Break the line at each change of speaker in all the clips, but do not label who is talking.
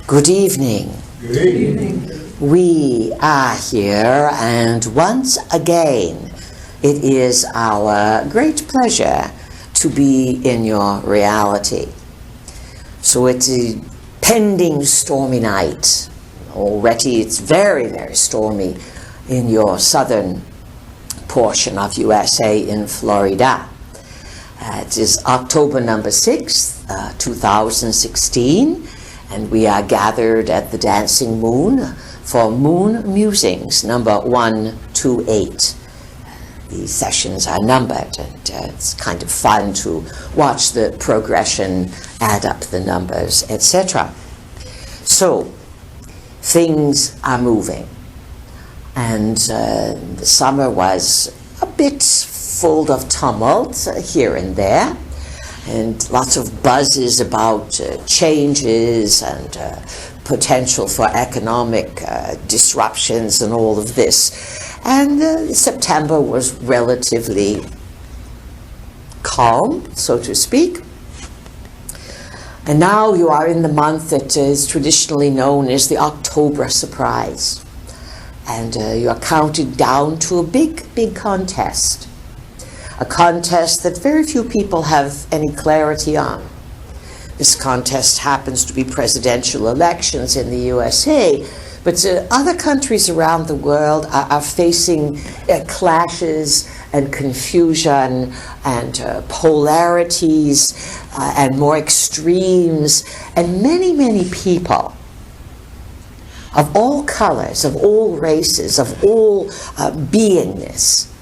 Good evening.
Good evening.
We are here, and once again, it is our great pleasure to be in your reality. So it's a pending stormy night. Already it's very, very stormy in your southern portion of USA in Florida. It is October number 6th, 2016, and we are gathered at the Dancing Moon for Moon Musings number 128. These sessions are numbered, and it's kind of fun to watch the progression, add up the numbers, etc. So, things are moving, and the summer was a bit full of tumult here and there, and lots of buzzes about changes and potential for economic disruptions and all of this. And September was relatively calm, so to speak. And now you are in the month that is traditionally known as the October surprise. And you are counted down to a big, big contest. A contest that very few people have any clarity on. This contest happens to be presidential elections in the USA, but other countries around the world are facing clashes and confusion and polarities and more extremes, and many, many people of all colors, of all races, of all beingness,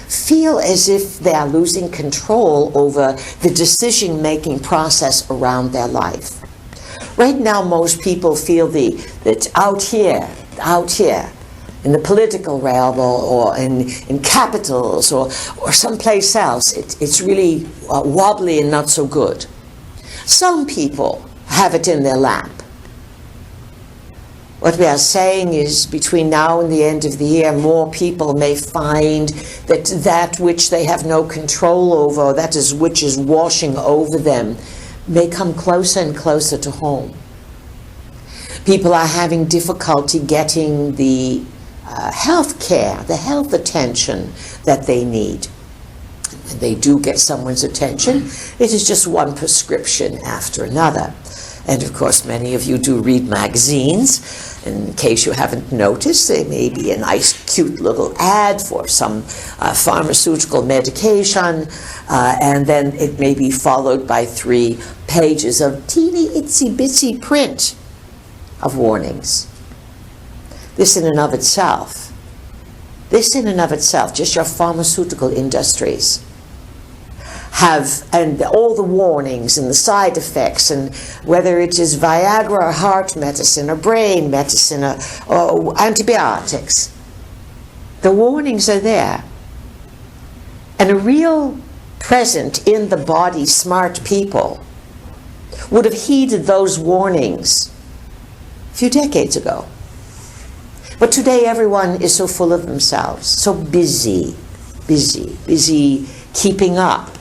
feel as if they are losing control over the decision-making process around their life. Right now, most people feel that out here, in the political realm or in capitals or someplace else, it's really wobbly and not so good. Some people have it in their lap. What we are saying is, between now and the end of the year, more people may find that which they have no control over, which is washing over them, may come closer and closer to home. People are having difficulty getting the health care, the health attention that they need. When they do get someone's attention, it is just one prescription after another. And of course, many of you do read magazines. In case you haven't noticed, there may be a nice, cute little ad for some pharmaceutical medication, and then it may be followed by 3 pages of teeny, itsy, bitsy print of warnings. This in and of itself, just your pharmaceutical industries have, and all the warnings and the side effects, and whether it is Viagra or heart medicine or brain medicine or antibiotics, the warnings are there. And a real present in the body smart people would have heeded those warnings a few decades ago. But today everyone is so full of themselves, so busy keeping up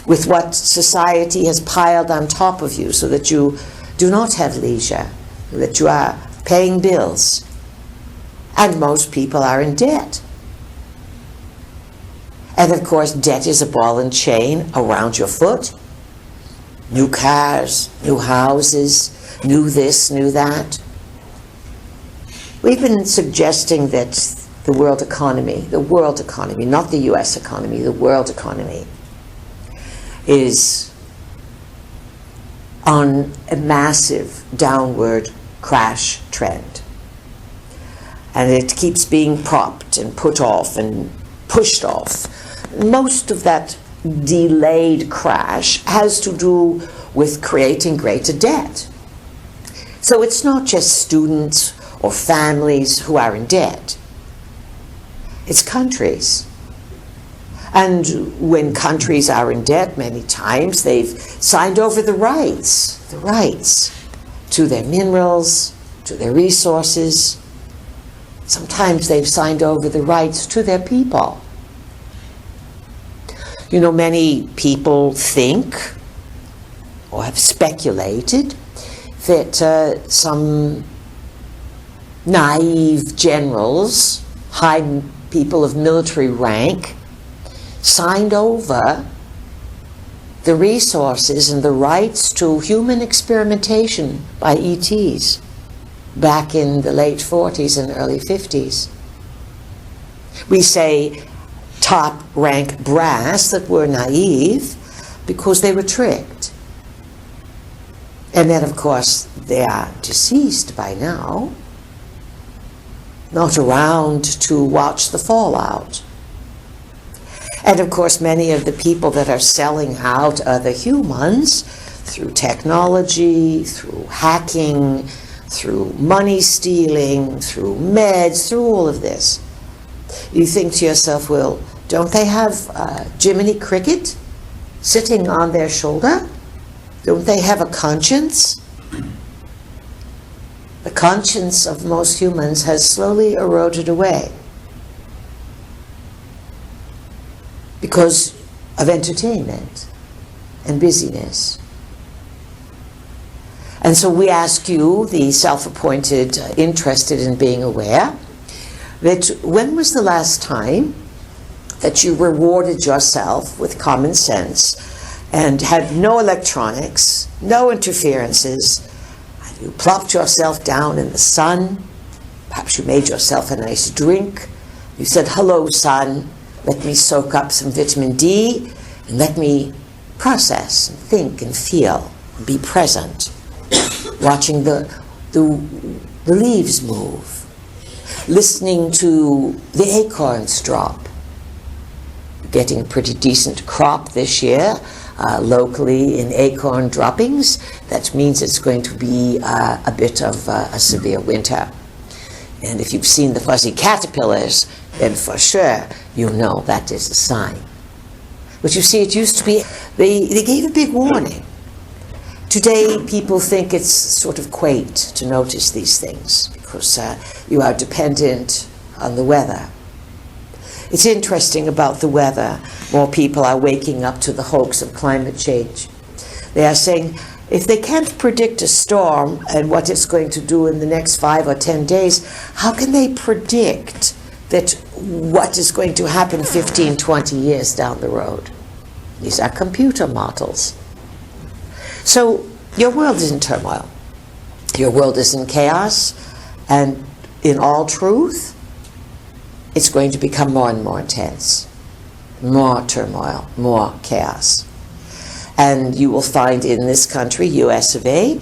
with what society has piled on top of you, so that you do not have leisure, that you are paying bills. And most people are in debt. And of course, debt is a ball and chain around your foot. New cars, new houses, new this, new that. We've been suggesting that the world economy, not the US economy, the world economy, is on a massive downward crash trend. And it keeps being propped and put off and pushed off. Most of that delayed crash has to do with creating greater debt. So it's not just students or families who are in debt. It's countries. And when countries are in debt, many times they've signed over the rights to their minerals, to their resources. Sometimes they've signed over the rights to their people. You know, many people think, or have speculated, that some naive generals, high people of military rank, signed over the resources and the rights to human experimentation by ETs back in the late 40s and early 50s. We say top rank brass that were naive because they were tricked. And then, of course, they are deceased by now, not around to watch the fallout. And of course, many of the people that are selling out other humans through technology, through hacking, through money stealing, through meds, through all of this, you think to yourself, well, don't they have Jiminy Cricket sitting on their shoulder? Don't they have a conscience? The conscience of most humans has slowly eroded away because of entertainment and busyness. And so we ask you, the self-appointed interested in being aware, that when was the last time that you rewarded yourself with common sense and had no electronics, no interferences, and you plopped yourself down in the sun, perhaps you made yourself a nice drink, you said, "Hello, sun, let me soak up some vitamin D, and let me process and think and feel and be present," watching the leaves move, listening to the acorns drop, getting a pretty decent crop this year locally in acorn droppings. That means it's going to be a bit of a severe winter. And if you've seen the fuzzy caterpillars, then for sure you know that is a sign. But you see, it used to be, they gave a big warning. Today, people think it's sort of quaint to notice these things because you are dependent on the weather. It's interesting about the weather. More people are waking up to the hoax of climate change. They are saying, if they can't predict a storm and what it's going to do in the next 5 or 10 days, how can they predict that what is going to happen 15, 20 years down the road? These are computer models. So your world is in turmoil. Your world is in chaos, and in all truth, it's going to become more and more intense. More turmoil, more chaos. And you will find in this country, US of A,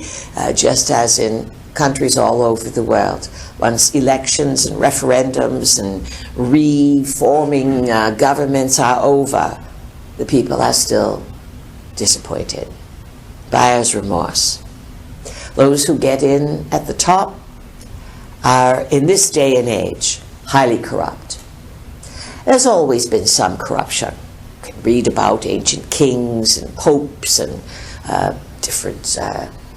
just as in countries all over the world, once elections and referendums and reforming governments are over, the people are still disappointed. Buyer's remorse. Those who get in at the top are, in this day and age, highly corrupt. There's always been some corruption. You can read about ancient kings and popes and different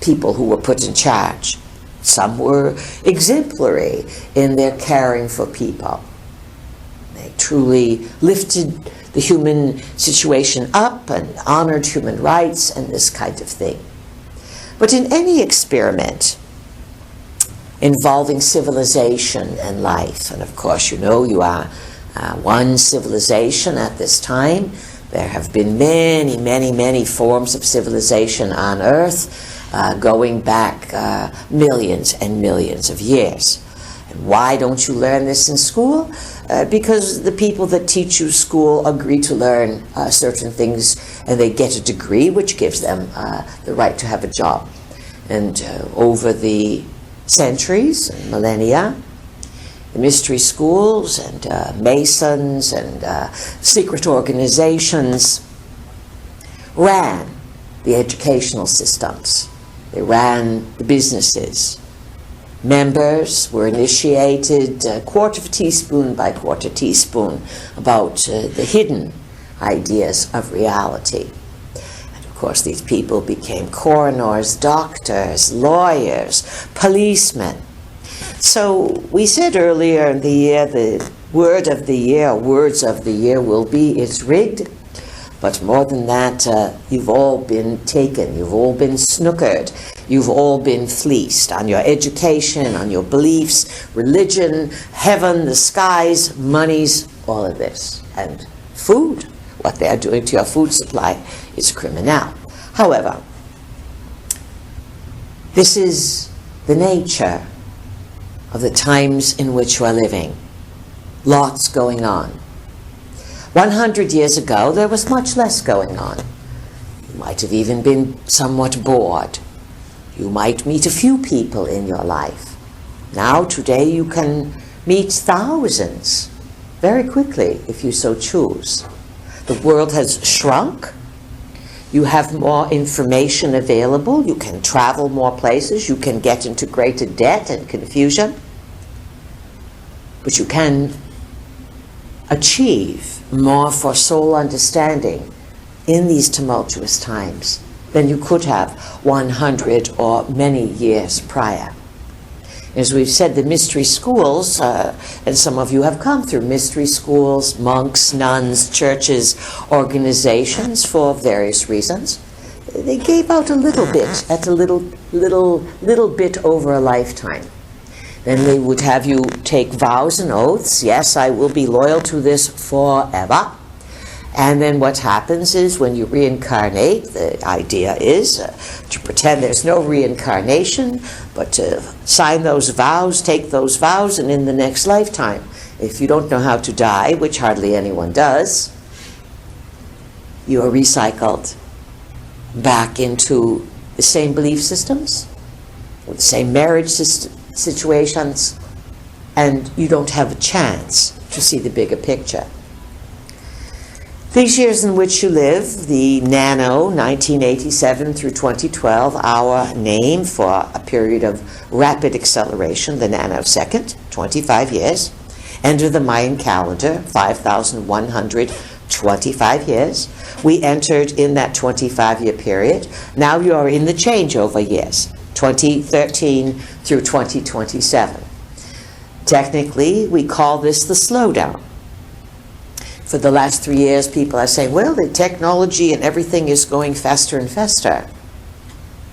people who were put in charge. Some were exemplary in their caring for people. They truly lifted the human situation up and honored human rights and this kind of thing. But in any experiment involving civilization and life, and of course you know you are one civilization at this time. There have been many, many, many forms of civilization on Earth going back millions and millions of years. And why don't you learn this in school? Because the people that teach you school agree to learn certain things, and they get a degree which gives them the right to have a job. And over the centuries and millennia, the mystery schools and Masons and secret organizations ran the educational systems. They ran the businesses. Members were initiated quarter of a teaspoon by quarter teaspoon about the hidden ideas of reality. And of course, these people became coroners, doctors, lawyers, policemen. So we said earlier in the year, the word of the year, words of the year will be, it's rigged. But more than that, you've all been taken, you've all been snookered, you've all been fleeced on your education, on your beliefs, religion, heaven, the skies, monies, all of this. And food, what they are doing to your food supply is criminal. However, this is the nature of the times in which we're living. Lots going on. 100 years ago, there was much less going on. You might have even been somewhat bored. You might meet a few people in your life. Now, today, you can meet thousands very quickly if you so choose. The world has shrunk. You have more information available. You can travel more places. You can get into greater debt and confusion. But you can achieve more for soul understanding in these tumultuous times than you could have 100 or many years prior. As we've said, the mystery schools, and some of you have come through mystery schools, monks, nuns, churches, organizations for various reasons. They gave out a little bit at a little bit over a lifetime. Then they would have you take vows and oaths. Yes, I will be loyal to this forever. And then what happens is when you reincarnate, the idea is to pretend there's no reincarnation, but to sign those vows, take those vows, and in the next lifetime, if you don't know how to die, which hardly anyone does, you are recycled back into the same belief systems, the same marriage situations, and you don't have a chance to see the bigger picture. These years in which you live, the nano, 1987 through 2012, our name for a period of rapid acceleration, the nanosecond, 25 years. Enter the Mayan calendar, 5,125 years. We entered in that 25-year period. Now you are in the changeover years, 2013 through 2027. Technically, we call this the slowdown. For the last 3 years, people are saying, well, the technology and everything is going faster and faster.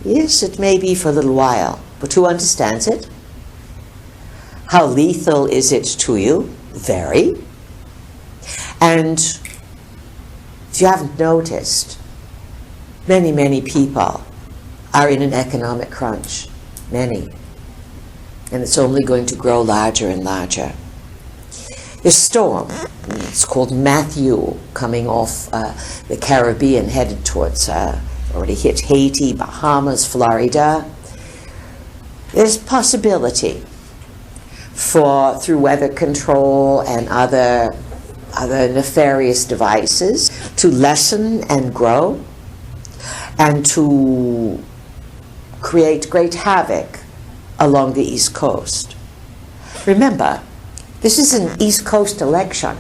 Yes, it may be for a little while, but who understands it? How lethal is it to you? Very. And if you haven't noticed, many, many people are in an economic crunch. Many. And it's only going to grow larger and larger. This storm, it's called Matthew, coming off the Caribbean, headed towards, already hit Haiti, Bahamas, Florida. There's possibility for, through weather control and other nefarious devices, to lessen and grow and to create great havoc along the East Coast. Remember, this is an East Coast election.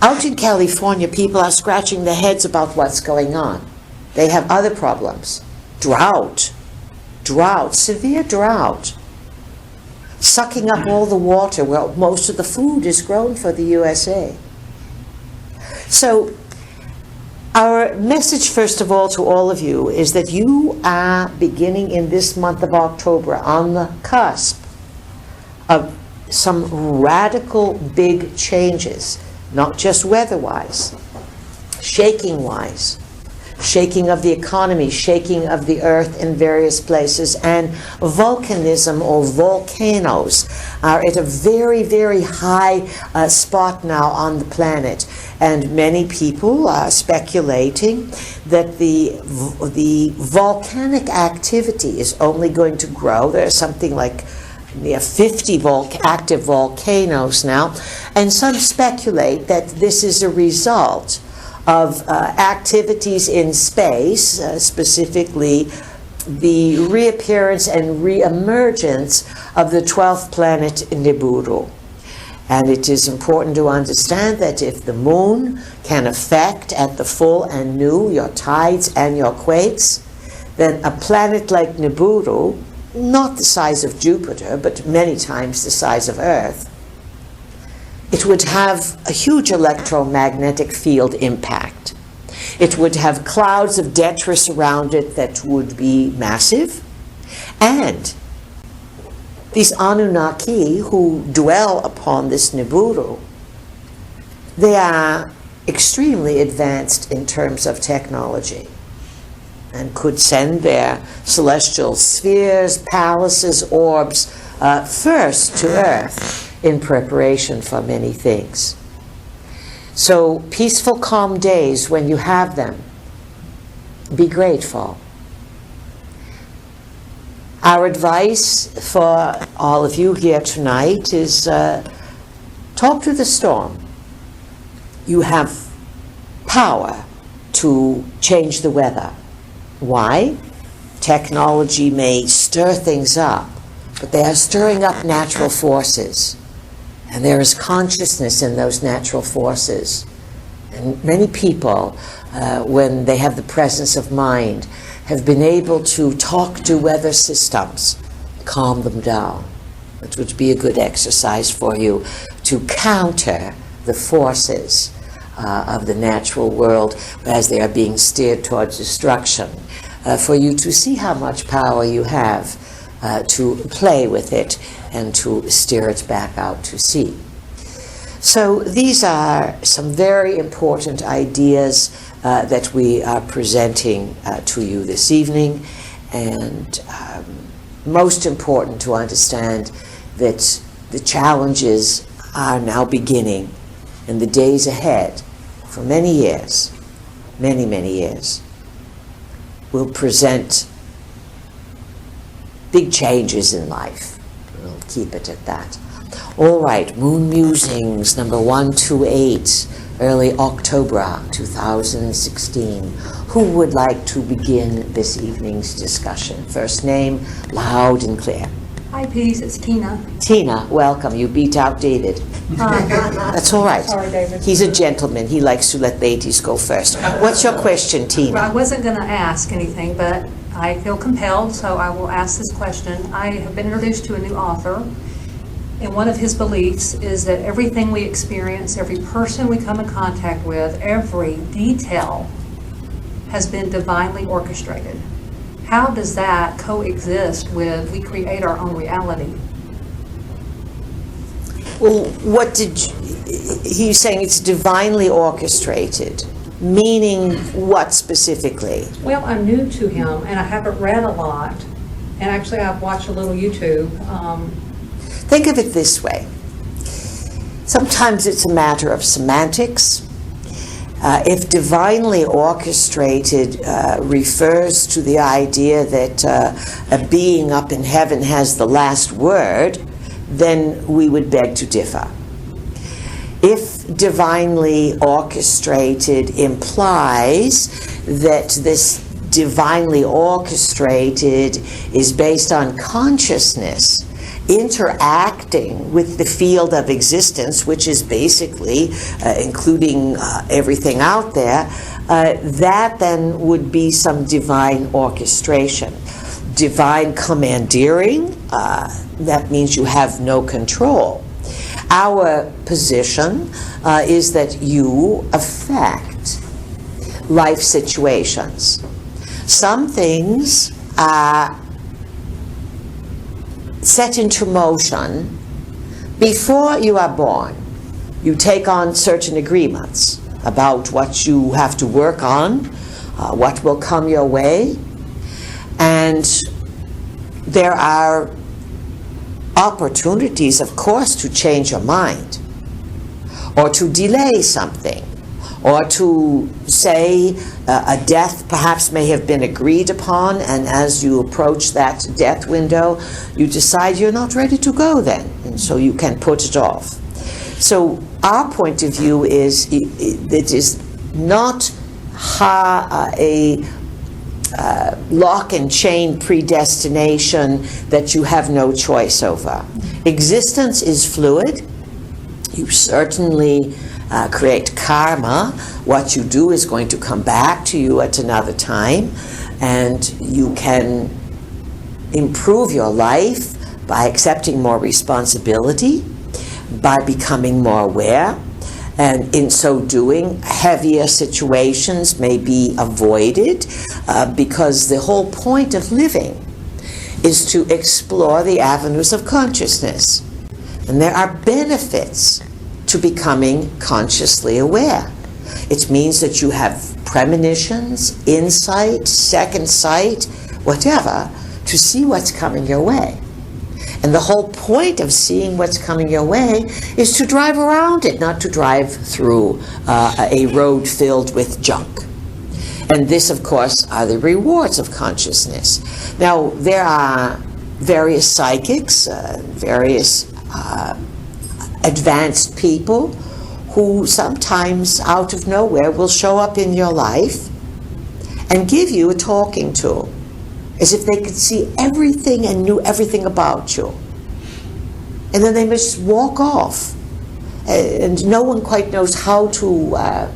Out in California, people are scratching their heads about what's going on. They have other problems. Drought, severe drought. Sucking up all the water where most of the food is grown for the USA. So, our message, first of all, to all of you is that you are beginning in this month of October on the cusp of some radical big changes, not just weather-wise, shaking-wise, shaking of the economy, shaking of the earth in various places, and volcanism or volcanoes are at a very, very high spot now on the planet. And many people are speculating that the volcanic activity is only going to grow. There's something like 50 active volcanoes now, and some speculate that this is a result of activities in space, specifically the reappearance and reemergence of the 12th planet Nibiru. And it is important to understand that if the moon can affect at the full and new your tides and your quakes, then a planet like Nibiru, not the size of Jupiter, but many times the size of Earth, it would have a huge electromagnetic field impact. It would have clouds of detritus around it that would be massive. And these Anunnaki who dwell upon this Nibiru, they are extremely advanced in terms of technology and could send their celestial spheres, palaces, orbs first to Earth in preparation for many things. So peaceful, calm days, when you have them, be grateful. Our advice for all of you here tonight is talk to the storm. You have power to change the weather. Why? Technology may stir things up, but they are stirring up natural forces. And there is consciousness in those natural forces. And many people, when they have the presence of mind, have been able to talk to weather systems, calm them down, which would be a good exercise for you to counter the forces of the natural world as they are being steered towards destruction, for you to see how much power you have to play with it and to steer it back out to sea. So these are some very important ideas that we are presenting to you this evening, and most important to understand that the challenges are now beginning, and the days ahead for many years, many years, will present big changes in life. We'll keep it at that. All right, Moon Musings number 128, early October 2016. Who would like to begin this evening's discussion? First name, loud and clear.
Hi, Peace. It's Tina.
Tina, welcome. You beat out David. That's all right.
Sorry, David.
He's a gentleman. He likes to let ladies go first. What's your question, Tina?
Well, I wasn't going to ask anything, but I feel compelled, so I will ask this question. I have been introduced to a new author, and one of his beliefs is that everything we experience, every person we come in contact with, every detail has been divinely orchestrated. How does that coexist with we create our own reality?
Well, what did you, he's saying it's divinely orchestrated, meaning what specifically?
Well, I'm new to him, and I haven't read a lot, and actually I've watched a little YouTube.
Think of it this way. Sometimes it's a matter of semantics. If divinely orchestrated refers to the idea that a being up in heaven has the last word, then we would beg to differ. If divinely orchestrated implies that this divinely orchestrated is based on consciousness interacting with the field of existence, which is basically including everything out there, that then would be some divine orchestration. Divine commandeering, that means you have no control. Our position is that you affect life situations. Some things are set into motion before you are born. You take on certain agreements about what you have to work on, what will come your way, and there are opportunities, of course, to change your mind, or to delay something, or to say a death perhaps may have been agreed upon, and as you approach that death window, you decide you're not ready to go then, and so you can put it off. So our point of view is it is not a lock and chain predestination that you have no choice over. Existence is fluid. You certainly create karma. What you do is going to come back to you at another time, and you can improve your life by accepting more responsibility, by becoming more aware, And in so doing, heavier situations may be avoided because the whole point of living is to explore the avenues of consciousness. And there are benefits to becoming consciously aware. It means that you have premonitions, insight, second sight, whatever, to see what's coming your way. And the whole point of seeing what's coming your way is to drive around it, not to drive through a road filled with junk. And this, of course, are the rewards of consciousness. Now, there are various psychics, various advanced people who sometimes out of nowhere will show up in your life and give you a talking to, as if they could see everything and knew everything about you. And then they must walk off. And no one quite knows how to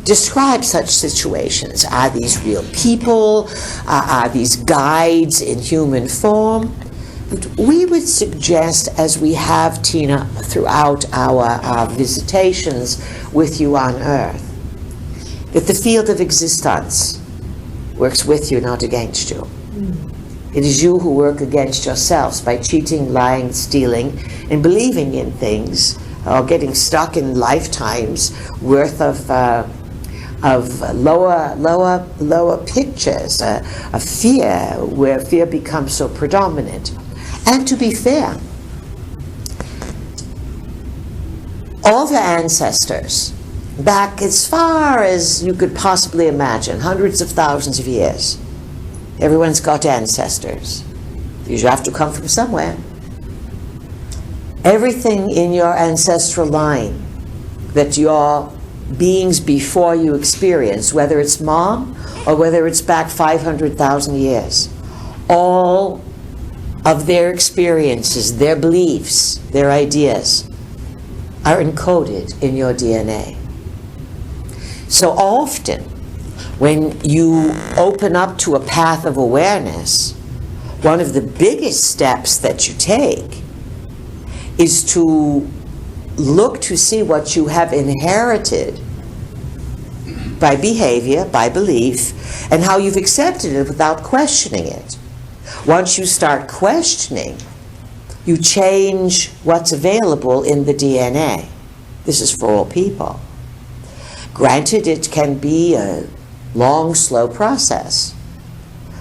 describe such situations. Are these real people? Are these guides in human form? But we would suggest, as we have, Tina, throughout our visitations with you on Earth, that the field of existence works with you, not against you. It is you who work against yourselves by cheating, lying, stealing, and believing in things, or getting stuck in lifetimes worth of lower pictures, of fear, where fear becomes so predominant. And to be fair, all the ancestors, back as far as you could possibly imagine, hundreds of thousands of years, everyone's got ancestors. You have to come from somewhere. Everything in your ancestral line that your beings before you experience, whether it's mom or whether it's back 500,000 years, all of their experiences, their beliefs, their ideas are encoded in your DNA. So often, when you open up to a path of awareness, one of the biggest steps that you take is to look to see what you have inherited by behavior, by belief, and how you've accepted it without questioning it. Once you start questioning, you change what's available in the DNA. This is for all people. Granted, it can be a long, slow process.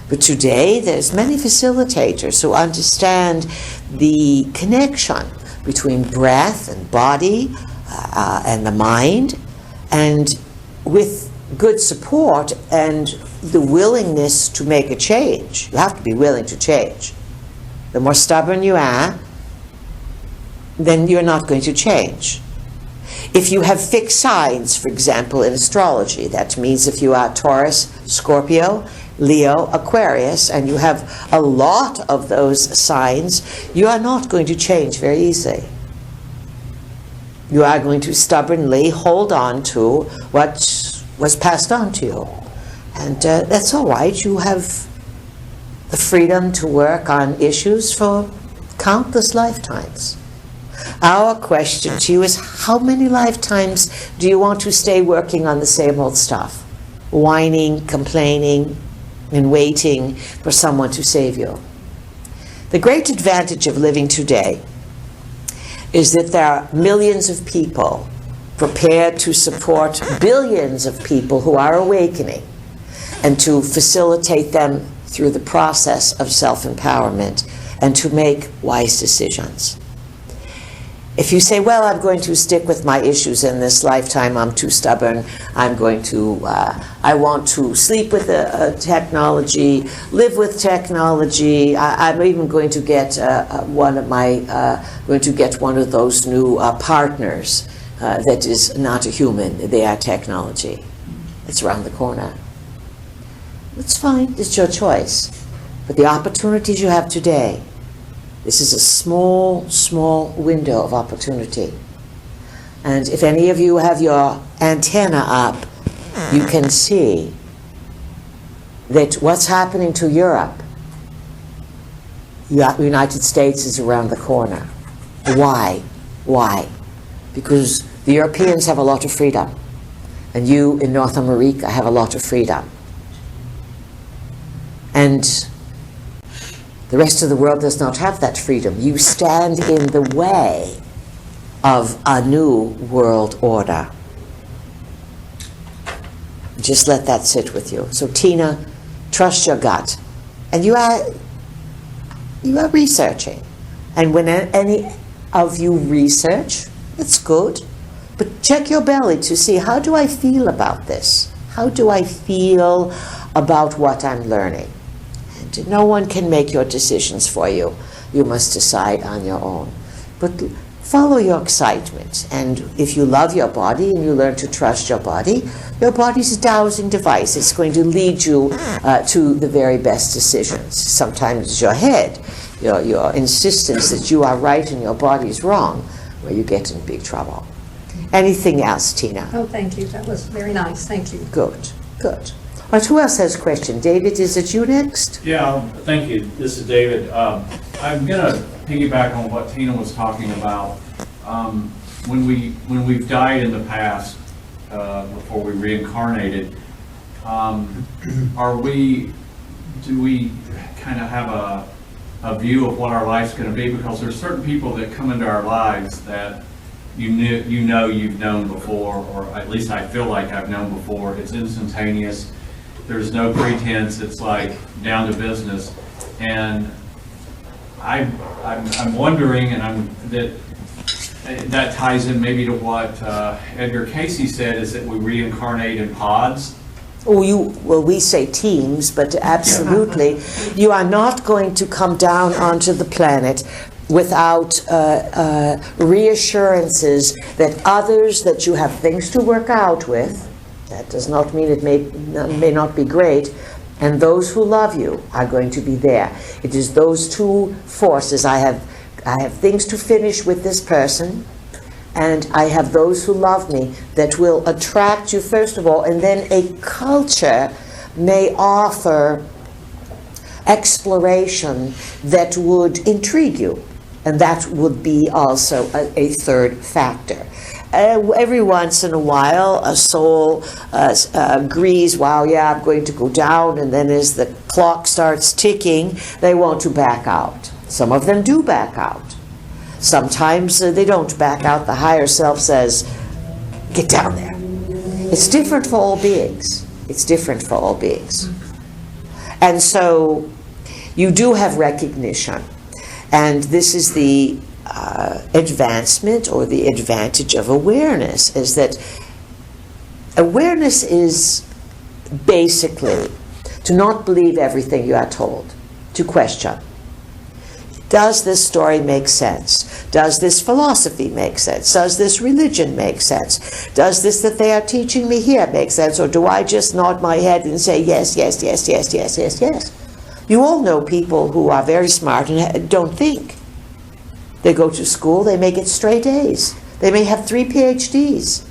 But today, there's many facilitators who understand the connection between breath and body and the mind, and with good support and the willingness to make a change. You have to be willing to change. The more stubborn you are, then you're not going to change. If you have fixed signs, for example, in astrology, that means if you are Taurus, Scorpio, Leo, Aquarius, and you have a lot of those signs, you are not going to change very easily. You are going to stubbornly hold on to what was passed on to you. And that's all right. You have the freedom to work on issues for countless lifetimes. Our question to you is, how many lifetimes do you want to stay working on the same old stuff? Whining, complaining, and waiting for someone to save you. The great advantage of living today is that there are millions of people prepared to support billions of people who are awakening and to facilitate them through the process of self-empowerment and to make wise decisions. If you say, well, I'm going to stick with my issues in this lifetime, I'm too stubborn, I want to sleep with technology, live with technology, I'm even going to get one of those new partners that is not a human, they are technology. It's around the corner. It's fine, it's your choice. But the opportunities you have today, this is a small, small window of opportunity. And if any of you have your antenna up, you can see that what's happening to Europe, the United States is around the corner. Why? Why? Because The Europeans have a lot of freedom, and you in North America have a lot of freedom. And the rest of the world does not have that freedom. You stand in the way of a new world order. Just let that sit with you. So Tina, trust your gut. And you are researching. And when any of you research, it's good. But check your belly to see, how do I feel about this? How do I feel about what I'm learning? And no one can make your decisions for you. You must decide on your own. But follow your excitement. And if you love your body and you learn to trust your body's a dowsing device. It's going to lead you to the very best decisions. Sometimes it's your head, your insistence that you are right and your body is wrong, where you get in big trouble. Anything else, Tina?
Oh, thank you. That was very nice. Thank you.
Good, good. All right, who else has a question? David, is it you next?
Yeah, thank you. This is David. I'm going to piggyback on what Tina was talking about. When we've died in the past, before we reincarnated, do we kind of have a view of what our life's going to be? Because there's certain people that come into our lives that you've known before, or at least I feel like I've known before. It's instantaneous. There's no pretense. It's like down to business. And I'm wondering, and that ties in maybe to what Edgar Casey said, is that we reincarnate in pods.
Well, we say teams, but absolutely, you are not going to come down onto the planet without reassurances that others that you have things to work out with, that does not mean it may not be great, and those who love you are going to be there. It is those two forces. I have things to finish with this person, and I have those who love me that will attract you first of all, and then a culture may offer exploration that would intrigue you, and that would be also a third factor. Every once in a while, a soul agrees, wow, yeah, I'm going to go down, and then as the clock starts ticking, they want to back out. Some of them do back out. Sometimes they don't back out. The higher self says, get down there. It's different for all beings. It's different for all beings. And so you do have recognition. And this is the advancement or the advantage of awareness, is that awareness is basically to not believe everything you are told, to question. Does this story make sense? Does this philosophy make sense? Does this religion make sense? Does this that they are teaching me here make sense? Or do I just nod my head and say yes, yes, yes, yes, yes, yes, yes? You all know people who are very smart and don't think. They go to school, they may get straight A's. They may have 3 PhDs.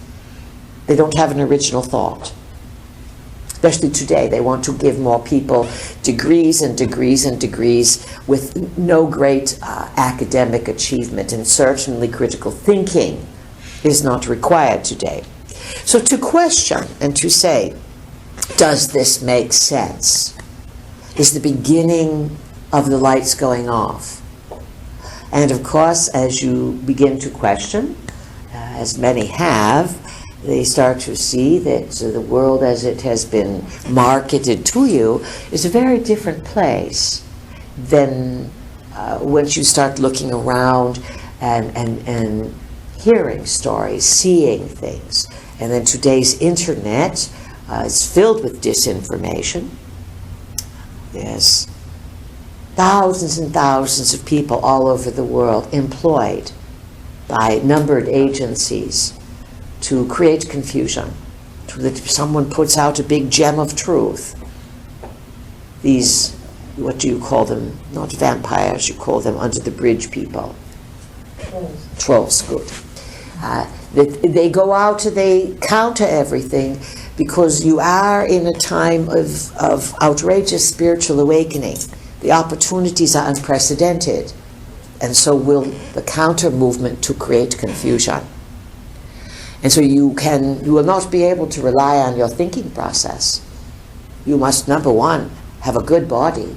They don't have an original thought. Especially today, they want to give more people degrees and degrees and degrees with no great academic achievement, and certainly critical thinking is not required today. So to question and to say, does this make sense, is the beginning of the lights going off. And of course, as you begin to question, as many have, they start to see that the world as it has been marketed to you is a very different place than once you start looking around and hearing stories, seeing things. And then today's internet is filled with disinformation. There's thousands and thousands of people all over the world employed by numbered agencies to create confusion. That someone puts out a big gem of truth. These, what do you call them? Not vampires, you call them under the bridge people. Trolls, good. They go out and they counter everything, because you are in a time of outrageous spiritual awakening. The opportunities are unprecedented, and so will the counter movement to create confusion. And so you will not be able to rely on your thinking process. You must, number one, have a good body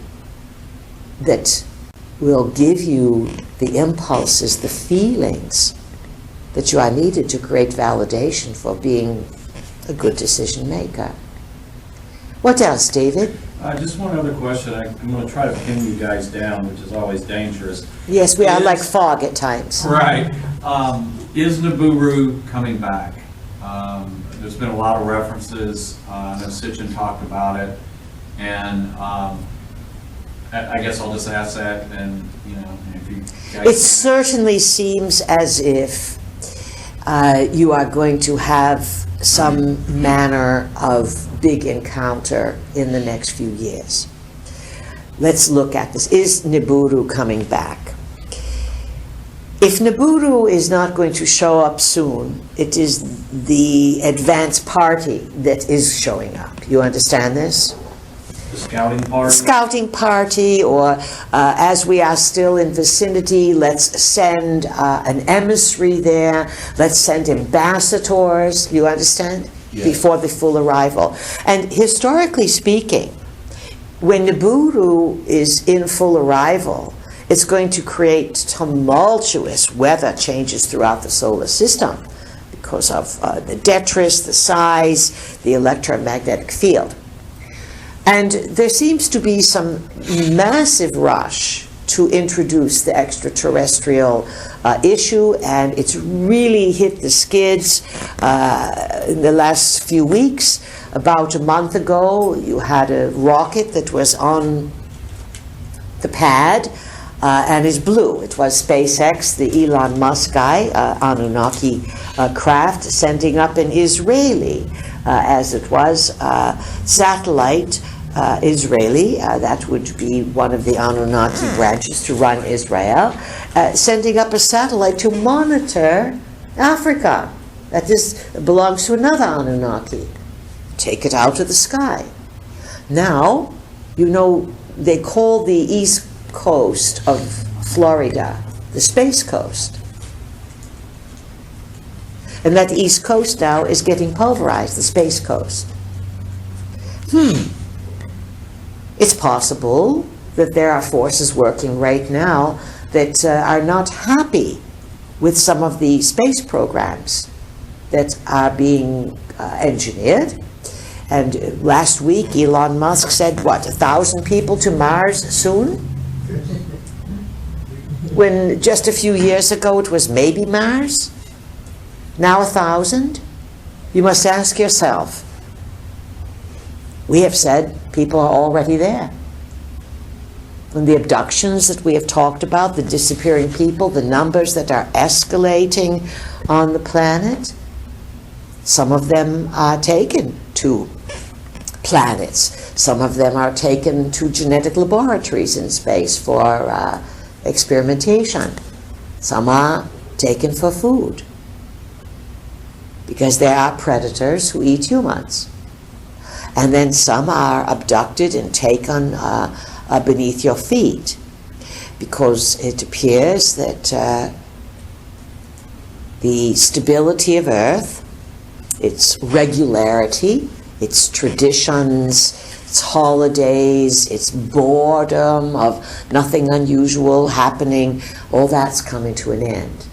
that will give you the impulses, the feelings that you are needed to create validation for being a good decision maker. What else, David?
Just one other question. I'm going to try to pin you guys down, which is always dangerous.
Yes, we are like fog at times.
Right. Is Nibiru coming back? There's been a lot of references. I know Sitchin talked about it. And I guess I'll just ask that, and if you guys...
It certainly seems as if you are going to have some manner of big encounter in the next few years. Let's look at this. Is Nibiru coming back? If Nibiru is not going to show up soon, it is the advanced party that is showing up. You understand this?
The scouting party?
Scouting party, or as we are still in vicinity, let's send an emissary there. Let's send ambassadors, you understand? Yes. Before the full arrival. And historically speaking, when Nibiru is in full arrival, it's going to create tumultuous weather changes throughout the solar system because of the detritus, the size, the electromagnetic field. And there seems to be some massive rush to introduce the extraterrestrial issue, and it's really hit the skids in the last few weeks. About a month ago, you had a rocket that was on the pad and is blue. It was SpaceX, the Elon Musk guy, Anunnaki craft, sending up an Israeli, as it was, satellite. Israeli, that would be one of the Anunnaki branches to run Israel, sending up a satellite to monitor Africa. That belongs to another Anunnaki. Take it out of the sky. Now, they call the east coast of Florida the Space Coast. And that east coast now is getting pulverized, the Space Coast. It's possible that there are forces working right now that are not happy with some of the space programs that are being engineered. And last week, Elon Musk said, 1,000 people to Mars soon? When just a few years ago it was maybe Mars? Now 1,000? You must ask yourself. We have said people are already there. And the abductions that we have talked about, the disappearing people, the numbers that are escalating on the planet, some of them are taken to planets. Some of them are taken to genetic laboratories in space for experimentation. Some are taken for food, because there are predators who eat humans. And then some are abducted and taken beneath your feet, because it appears that the stability of Earth, its regularity, its traditions, its holidays, its boredom of nothing unusual happening, all that's coming to an end.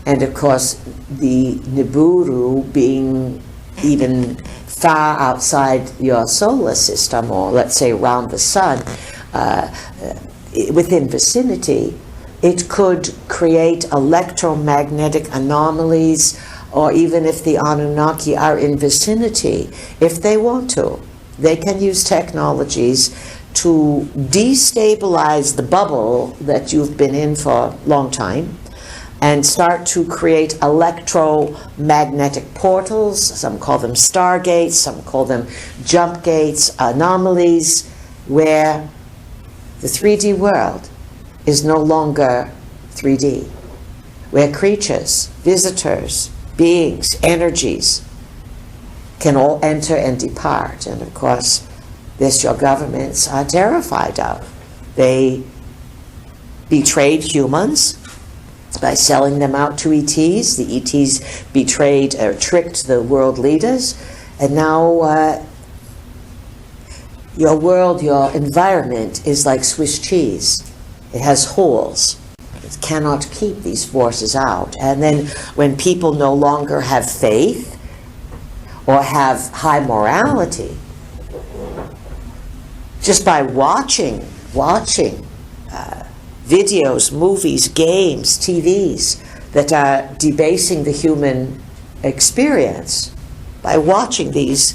And of course, the Nibiru being even far outside your solar system, or let's say around the sun, within vicinity, it could create electromagnetic anomalies, or even if the Anunnaki are in vicinity, if they want to, they can use technologies to destabilize the bubble that you've been in for a long time, and start to create electromagnetic portals. Some call them stargates, some call them jump gates, anomalies, where the 3D world is no longer 3D, where creatures, visitors, beings, energies can all enter and depart. And of course, this your governments are terrified of. They betrayed humans by selling them out to ETs. The ETs betrayed or tricked the world leaders, and now your world, your environment is like Swiss cheese. It has holes. It cannot keep these forces out. And then when people no longer have faith or have high morality, just by watching videos, movies, games, TVs that are debasing the human experience, by watching these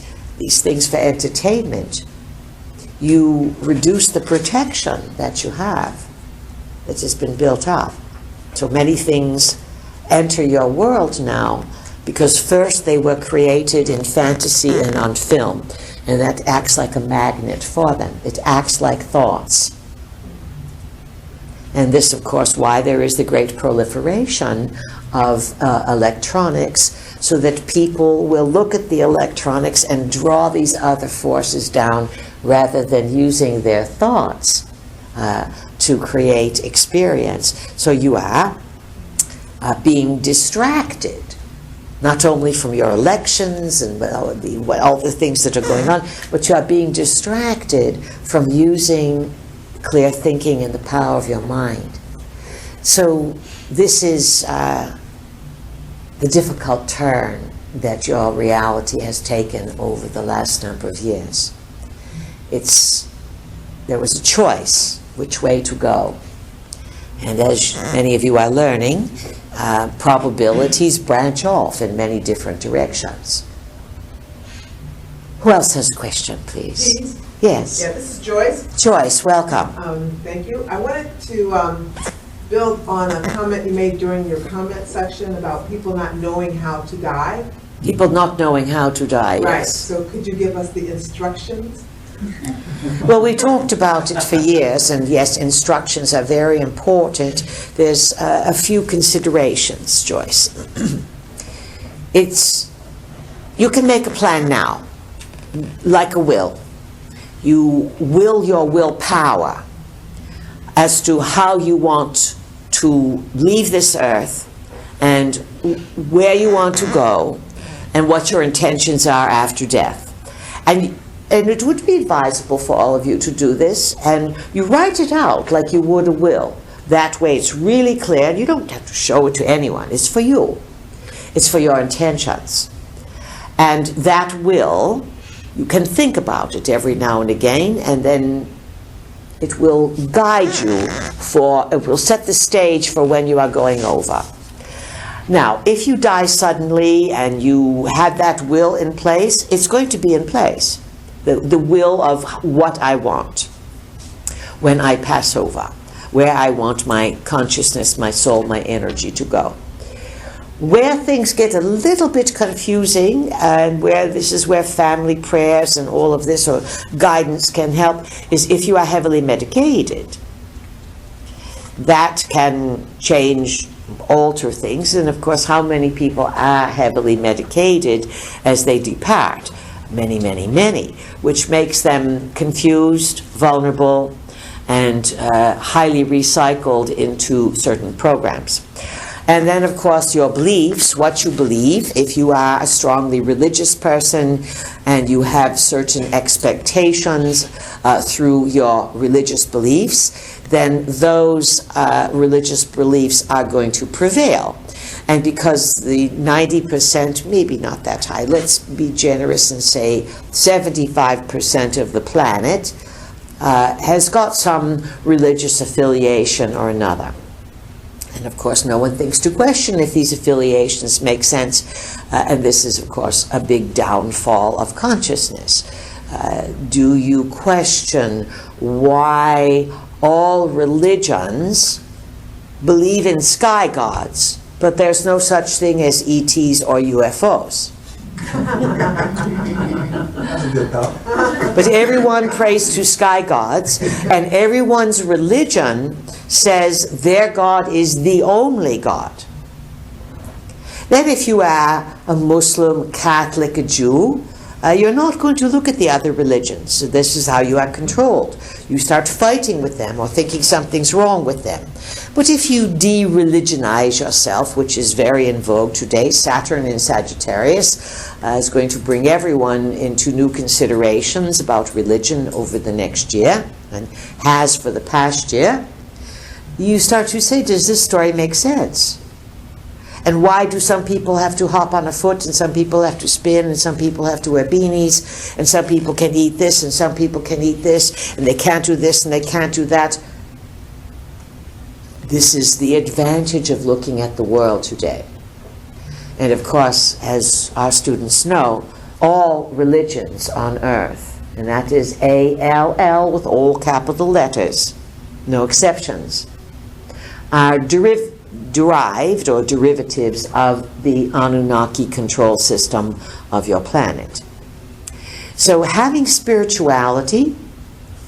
things for entertainment, you reduce the protection that you have that has been built up. So many things enter your world now because first they were created in fantasy and on film, and that acts like a magnet for them. It acts like thoughts. And this, of course, why there is the great proliferation of electronics, so that people will look at the electronics and draw these other forces down rather than using their thoughts to create experience. So you are being distracted, not only from your elections and all the things that are going on, but you are being distracted from using clear thinking and the power of your mind. So this is the difficult turn that your reality has taken over the last number of years. There was a choice which way to go. And as many of you are learning, probabilities branch off in many different directions. Who else has a question, please?
Please?
Yes.
Yeah, this is Joyce.
Joyce, welcome.
Thank you. I wanted to build on a comment you made during your comment section about people not knowing how to die.
People not knowing how to die,
Right.
yes.
So could you give us the instructions?
Well, we talked about it for years, and yes, instructions are very important. There's a few considerations, Joyce. You can make a plan now, like a will. You will your willpower as to how you want to leave this earth and where you want to go and what your intentions are after death. And it would be advisable for all of you to do this, and you write it out like you would a will. That way it's really clear, and you don't have to show it to anyone. It's for you. It's for your intentions. And that will, you can think about it every now and again, and then it will guide you it will set the stage for when you are going over. Now, if you die suddenly and you had that will in place, it's going to be in place. The will of what I want when I pass over, where I want my consciousness, my soul, my energy to go. Where things get a little bit confusing, and this is where family prayers and all of this or guidance can help, is if you are heavily medicated. That can alter things, and of course how many people are heavily medicated as they depart? Many, many, many, which makes them confused, vulnerable, and highly recycled into certain programs. And then, of course, your beliefs, what you believe. If you are a strongly religious person and you have certain expectations through your religious beliefs, then those religious beliefs are going to prevail. And because the 90%, maybe not that high, let's be generous and say 75% of the planet has got some religious affiliation or another. And of course, no one thinks to question if these affiliations make sense. And this is, of course, a big downfall of consciousness. Do you question why all religions believe in sky gods, but there's no such thing as ETs or UFOs?
That's a good thought.
But everyone prays to sky gods, and everyone's religion says their God is the only God. Then if you are a Muslim, Catholic, a Jew, You're not going to look at the other religions. So this is how you are controlled. You start fighting with them or thinking something's wrong with them. But if you de-religionize yourself, which is very in vogue today, Saturn in Sagittarius is going to bring everyone into new considerations about religion over the next year, and has for the past year. You start to say, does this story make sense? And why do some people have to hop on a foot, and some people have to spin, and some people have to wear beanies, and some people can eat this, and some people can eat this, and they can't do this, and they can't do that? This is the advantage of looking at the world today. And of course, as our students know, all religions on earth, and that is A-L-L with all capital letters, no exceptions, are derived or derivatives of the Anunnaki control system of your planet. So having spirituality,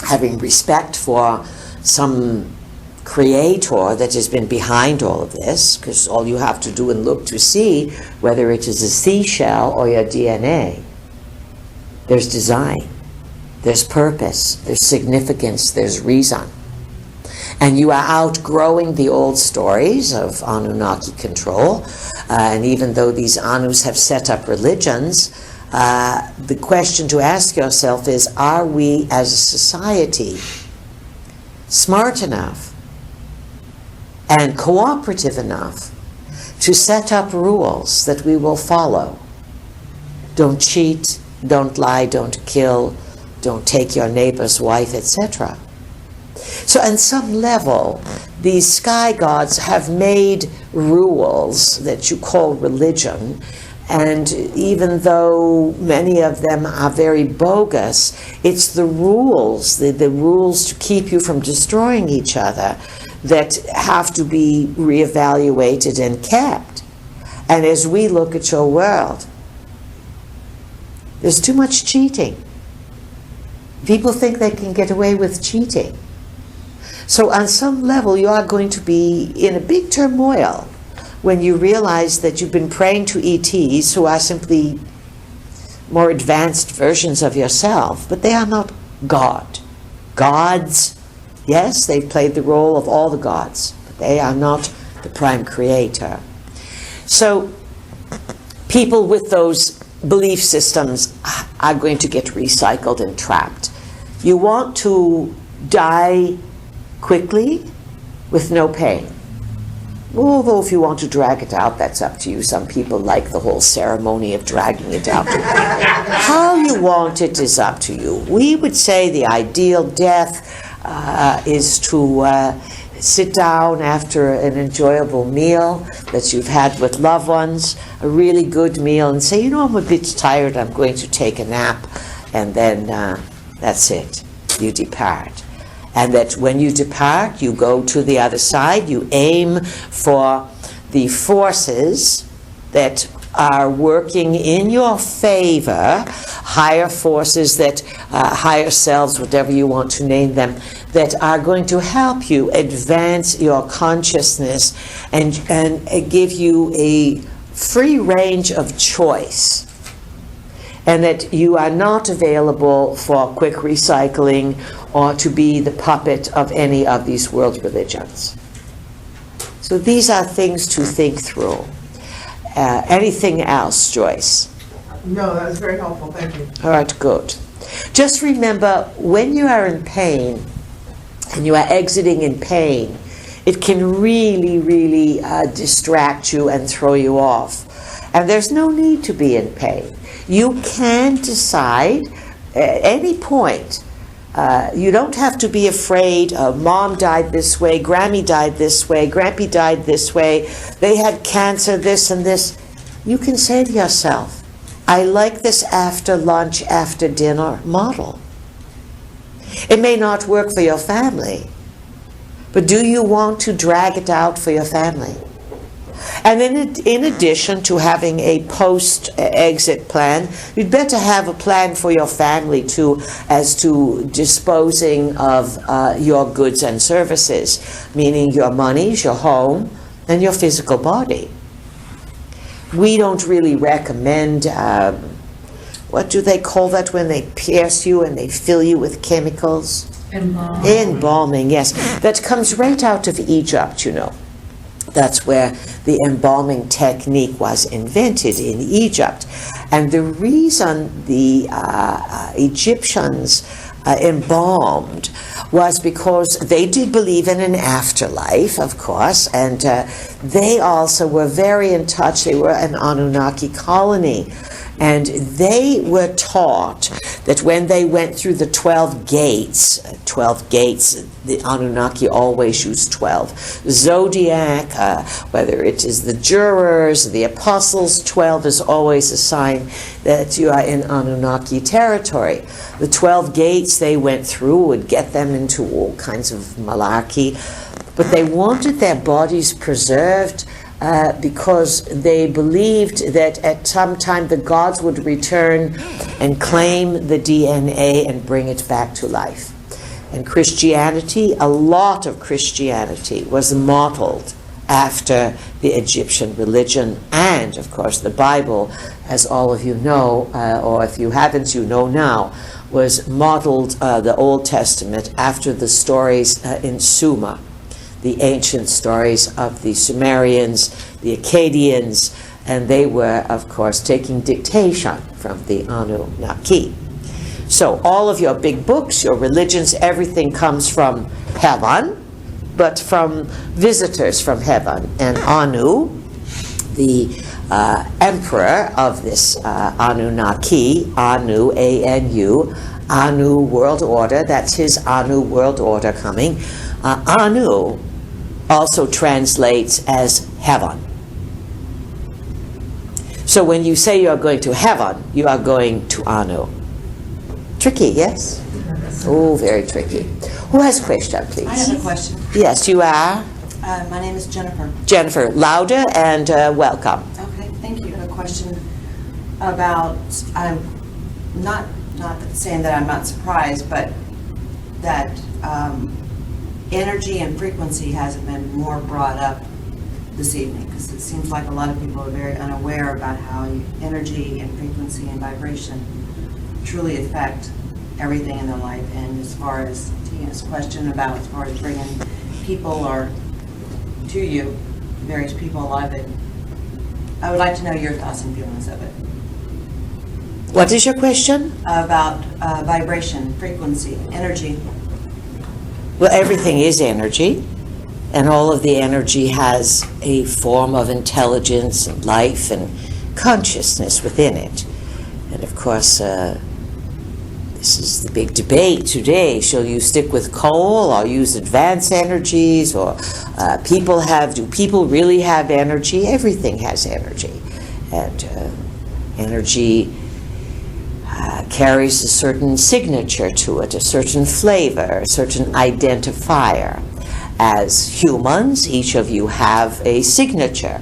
having respect for some creator that has been behind all of this, because all you have to do and look to see, whether it is a seashell or your DNA, there's design, there's purpose, there's significance, there's reason. And you are outgrowing the old stories of Anunnaki control. And even though these Anus have set up religions, the question to ask yourself is, are we as a society smart enough and cooperative enough to set up rules that we will follow? Don't cheat, don't lie, don't kill, don't take your neighbor's wife, etc. So on some level, these sky gods have made rules that you call religion, and even though many of them are very bogus, it's the rules, the rules to keep you from destroying each other, that have to be reevaluated and kept. And as we look at your world, there's too much cheating. People think they can get away with cheating. So on some level, you are going to be in a big turmoil when you realize that you've been praying to ETs who are simply more advanced versions of yourself, but they are not God. Gods, yes, they've played the role of all the gods, but they are not the prime creator. So people with those belief systems are going to get recycled and trapped. You want to die quickly with no pain. Although if you want to drag it out, that's up to you. Some people like the whole ceremony of dragging it out. How you want it is up to you. We would say the ideal death is to sit down after an enjoyable meal that you've had with loved ones, a really good meal, and say, you know, I'm a bit tired, I'm going to take a nap, and then that's it. You depart. And that when you depart, you go to the other side, you aim for the forces that are working in your favor, higher forces that, higher selves, whatever you want to name them, that are going to help you advance your consciousness and give you a free range of choice. And that you are not available for quick recycling or to be the puppet of any of these world religions. So these are things to think through. Anything else, Joyce?
No, that was very helpful. Thank you.
All right, good. Just remember, when you are in pain and you are exiting in pain, it can really, really distract you and throw you off. And there's no need to be in pain. You can decide at any point. You don't have to be afraid. Mom died this way, Grammy died this way, Grampy died this way, they had cancer, this and this. You can say to yourself, I like this after lunch, after dinner model. It may not work for your family, but do you want to drag it out for your family? And then in addition to having a post-exit plan, you'd better have a plan for your family too, as to disposing of your goods and services, meaning your monies, your home, and your physical body. We don't really recommend what do they call that when they pierce you and they fill you with chemicals? Embalming, yes. That comes right out of Egypt, you know. That's where the embalming technique was invented, in Egypt. And the reason the Egyptians embalmed was because they did believe in an afterlife, of course, and they also were very in touch. They were an Anunnaki colony. And they were taught that when they went through the 12 gates, the Anunnaki always use 12. Zodiac, whether it is the jurors, the apostles, 12 is always a sign that you are in Anunnaki territory. The 12 gates they went through would get them into all kinds of malarkey, but they wanted their bodies preserved because they believed that at some time the gods would return and claim the DNA and bring it back to life. And Christianity, a lot of Christianity was modeled after the Egyptian religion, and of course the Bible, as all of you know, or if you haven't, you know now, was modeled, the Old Testament, after the stories in Sumer, the ancient stories of the Sumerians, the Akkadians, and they were, of course, taking dictation from the Anunnaki. So all of your big books, your religions, everything comes from heaven, but from visitors from heaven. And Anu, the emperor of this Anunnaki, Anu, A-N-U, Anu world order, that's his Anu world order coming. Anu also translates as heaven. So when you say you're going to heaven, you are going to Anu. Tricky, yes? Oh, very tricky. Who has a question, please?
I have a question.
Yes, you are?
My name is Jennifer.
Jennifer, louder and welcome.
Okay, thank you. I have a question about, I'm not saying that I'm not surprised, but that energy and frequency hasn't been more brought up this evening, because it seems like a lot of people are very unaware about how energy and frequency and vibration truly affect everything in their life. And as far as Tina's question about as far as bringing people or to you, various people alive, I would like to know your thoughts and feelings of it.
What is your question?
About vibration, frequency, energy.
Well, everything is energy, and all of the energy has a form of intelligence and life and consciousness within it. And of course, this is the big debate today. Shall you stick with coal or use advanced energies? Or do people really have energy? Everything has energy. And energy carries a certain signature to it, a certain flavor, a certain identifier. As humans, each of you have a signature.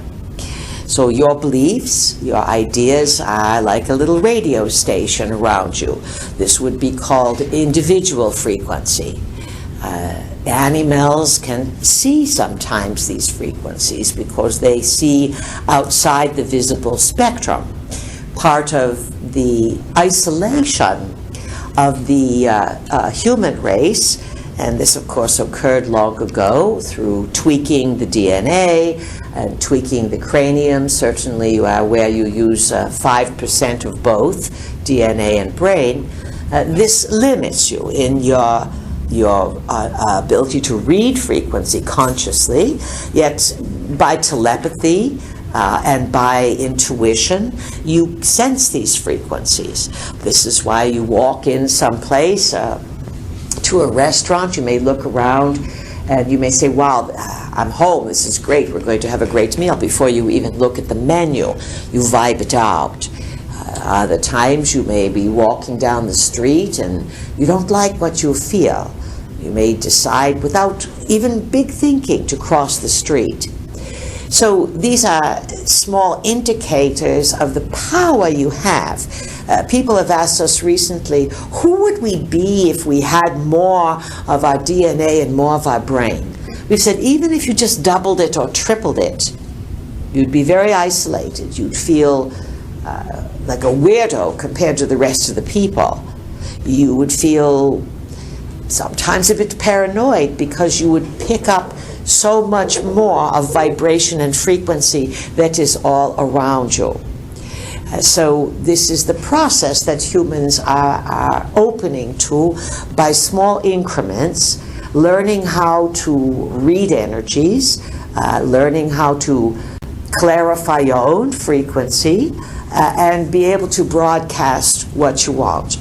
So your beliefs, your ideas are like a little radio station around you. This would be called individual frequency. Animals can see sometimes these frequencies because they see outside the visible spectrum. Part of the isolation of the human race, and this of course occurred long ago through tweaking the DNA and tweaking the cranium. Certainly where you use 5% of both DNA and brain, this limits you in your ability to read frequency consciously, yet by telepathy and by intuition, you sense these frequencies. This is why you walk in someplace, to a restaurant, you may look around and you may say, wow, I'm home, this is great, we're going to have a great meal. Before you even look at the menu, you vibe it out. Other times you may be walking down the street and you don't like what you feel. You may decide without even big thinking to cross the street. So these are small indicators of the power you have. People have asked us recently, who would we be if we had more of our DNA and more of our brain? We've said even if you just doubled it or tripled it, you'd be very isolated. You'd feel like a weirdo compared to the rest of the people. You would feel sometimes a bit paranoid because you would pick up so much more of vibration and frequency that is all around you. So this is the process that humans are opening to by small increments, learning how to read energies, learning how to clarify your own frequency, and be able to broadcast what you want.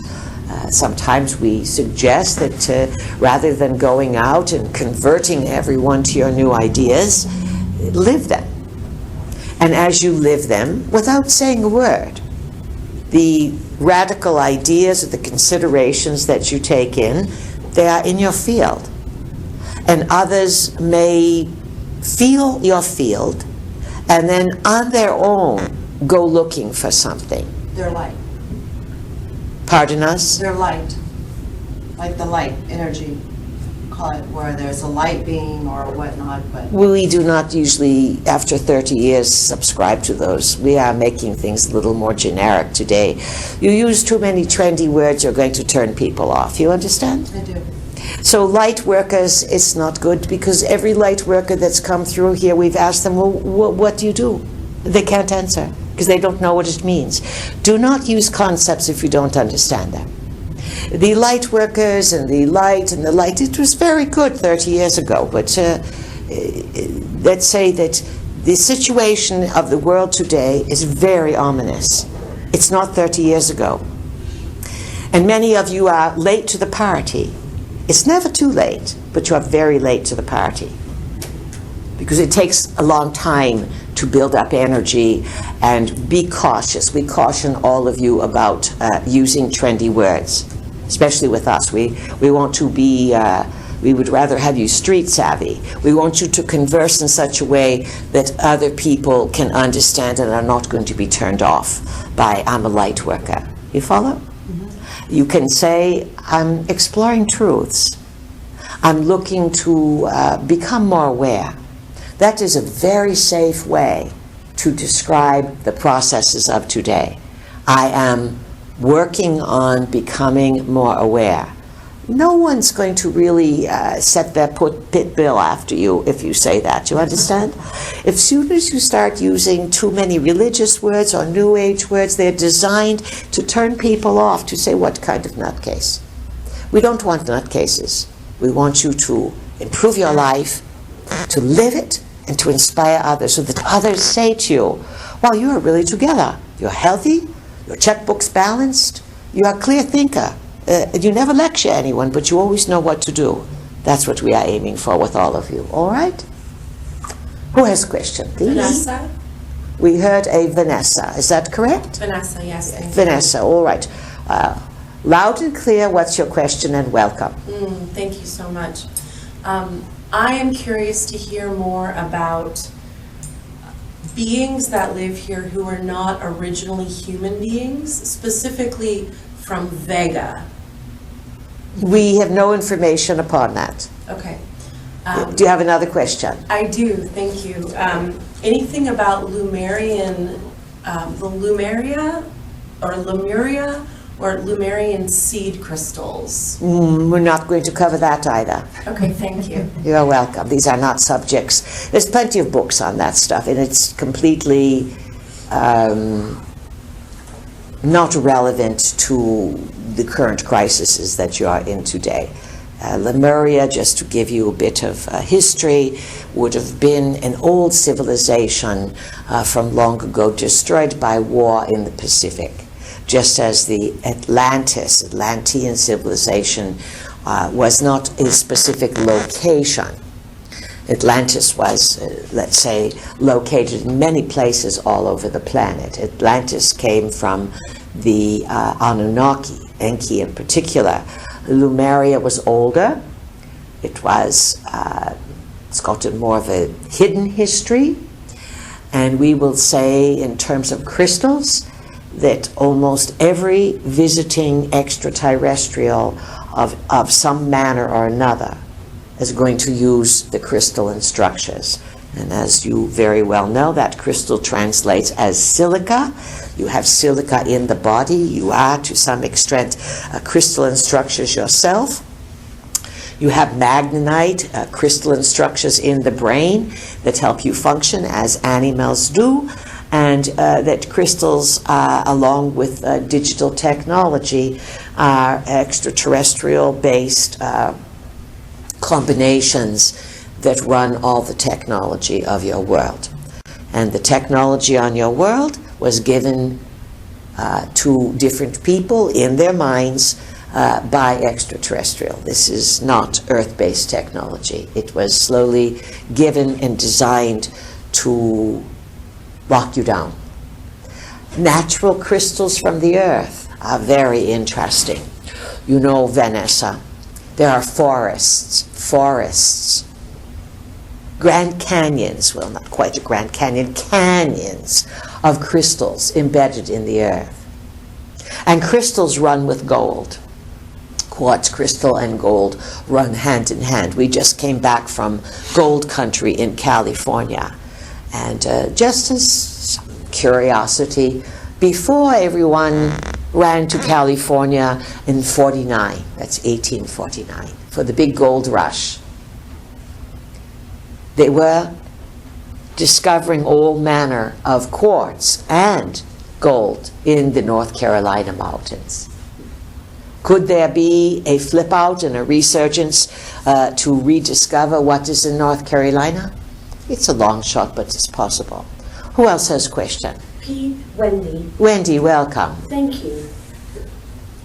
Sometimes we suggest that rather than going out and converting everyone to your new ideas, live them. And as you live them, without saying a word, the radical ideas or the considerations that you take in, they are in your field. And others may feel your field and then on their own go looking for something.
They're light.
Pardon us?
They're light. Like the light energy, call it, where there's a light being or whatnot, but
We do not usually, after 30 years, subscribe to those. We are making things a little more generic today. You use too many trendy words, you're going to turn people off. You understand?
I do.
So light workers, it's not good because every light worker that's come through here, we've asked them, well, what do you do? They can't answer because they don't know what it means. Do not use concepts if you don't understand them. The light workers and the light, it was very good 30 years ago, but let's say that the situation of the world today is very ominous. It's not 30 years ago. And many of you are late to the party. It's never too late, but you are very late to the party because it takes a long time to build up energy, and be cautious. We caution all of you about using trendy words, especially with us. We want to be, we would rather have you street savvy. We want you to converse in such a way that other people can understand and are not going to be turned off by, I'm a light worker. You follow? Mm-hmm. You can say, I'm exploring truths. I'm looking to become more aware. That is a very safe way to describe the processes of today. I am working on becoming more aware. No one's going to really set their pit bill after you if you say that. You understand? As soon as you start using too many religious words or New Age words, they're designed to turn people off, to say, what kind of nutcase? We don't want nutcases. We want you to improve your life, to live it, and to inspire others, so that others say to you, well, you are really together. You're healthy, your checkbook's balanced, you're a clear thinker. You never lecture anyone, but you always know what to do. That's what we are aiming for with all of you. All right? Who has a question, please?
Vanessa?
We heard a Vanessa. Is that correct?
Vanessa, yes. Thank
Vanessa, all right. Loud and clear, what's your question, and welcome.
Thank you so much. I am curious to hear more about beings that live here who are not originally human beings, specifically from Vega.
We have no information upon that.
Okay.
Do you have another question?
I do, thank you. Anything about Lumerian, the Lumeria, or Lemuria, or Lumerian seed crystals?
We're not going to cover that either.
Okay, thank you.
You're welcome. These are not subjects. There's plenty of books on that stuff, and it's completely not relevant to the current crises that you are in today. Lemuria, just to give you a bit of history, would have been an old civilization from long ago, destroyed by war in the Pacific. Just as the Atlantean civilization was not a specific location. Atlantis was, let's say, located in many places all over the planet. Atlantis came from the Anunnaki, Enki in particular. Lemuria was older. It was, it's got a more of a hidden history. And we will say, in terms of crystals, that almost every visiting extraterrestrial of some manner or another is going to use the crystalline structures. And as you very well know, that crystal translates as silica. You have silica in the body. You are, to some extent, crystalline structures yourself. You have magnetite, crystalline structures in the brain that help you function as animals do, and that crystals, along with digital technology, are extraterrestrial-based combinations that run all the technology of your world. And the technology on your world was given to different people in their minds by extraterrestrial. This is not Earth-based technology. It was slowly given and designed to lock you down. Natural crystals from the Earth are very interesting. You know Vanessa. There are forests, Grand Canyons, well, not quite a Grand Canyon, canyons of crystals embedded in the Earth. And crystals run with gold. Quartz crystal and gold run hand in hand. We just came back from gold country in California. And just as curiosity, before everyone ran to California in 49, that's 1849, for the big gold rush, they were discovering all manner of quartz and gold in the North Carolina mountains. Could there be a flip out and a resurgence to rediscover what is in North Carolina? It's a long shot, but it's possible. Who else has a question?
Wendy.
Wendy, welcome.
Thank you.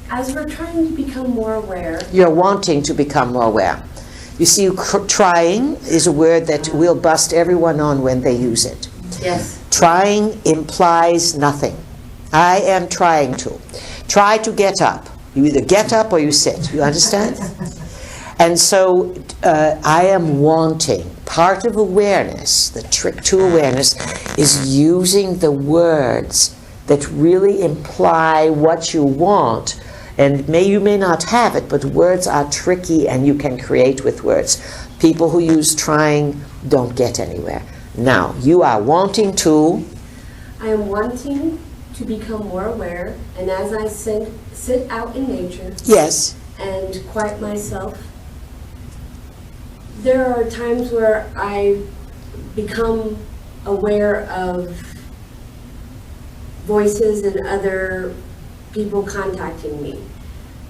As we're trying to become more aware.
You're wanting to become more aware. You see, trying is a word that will bust everyone on when they use it.
Yes.
Trying implies nothing. I am trying to. Try to get up. You either get up or you sit. You understand? And so I am wanting. Part of awareness, the trick to awareness, is using the words that really imply what you want. And you may not have it, but words are tricky and you can create with words. People who use trying don't get anywhere. Now, you are wanting to...
I am wanting to become more aware, and as I sit out in nature...
Yes.
...and quiet myself, there are times where I become aware of voices and other people contacting me.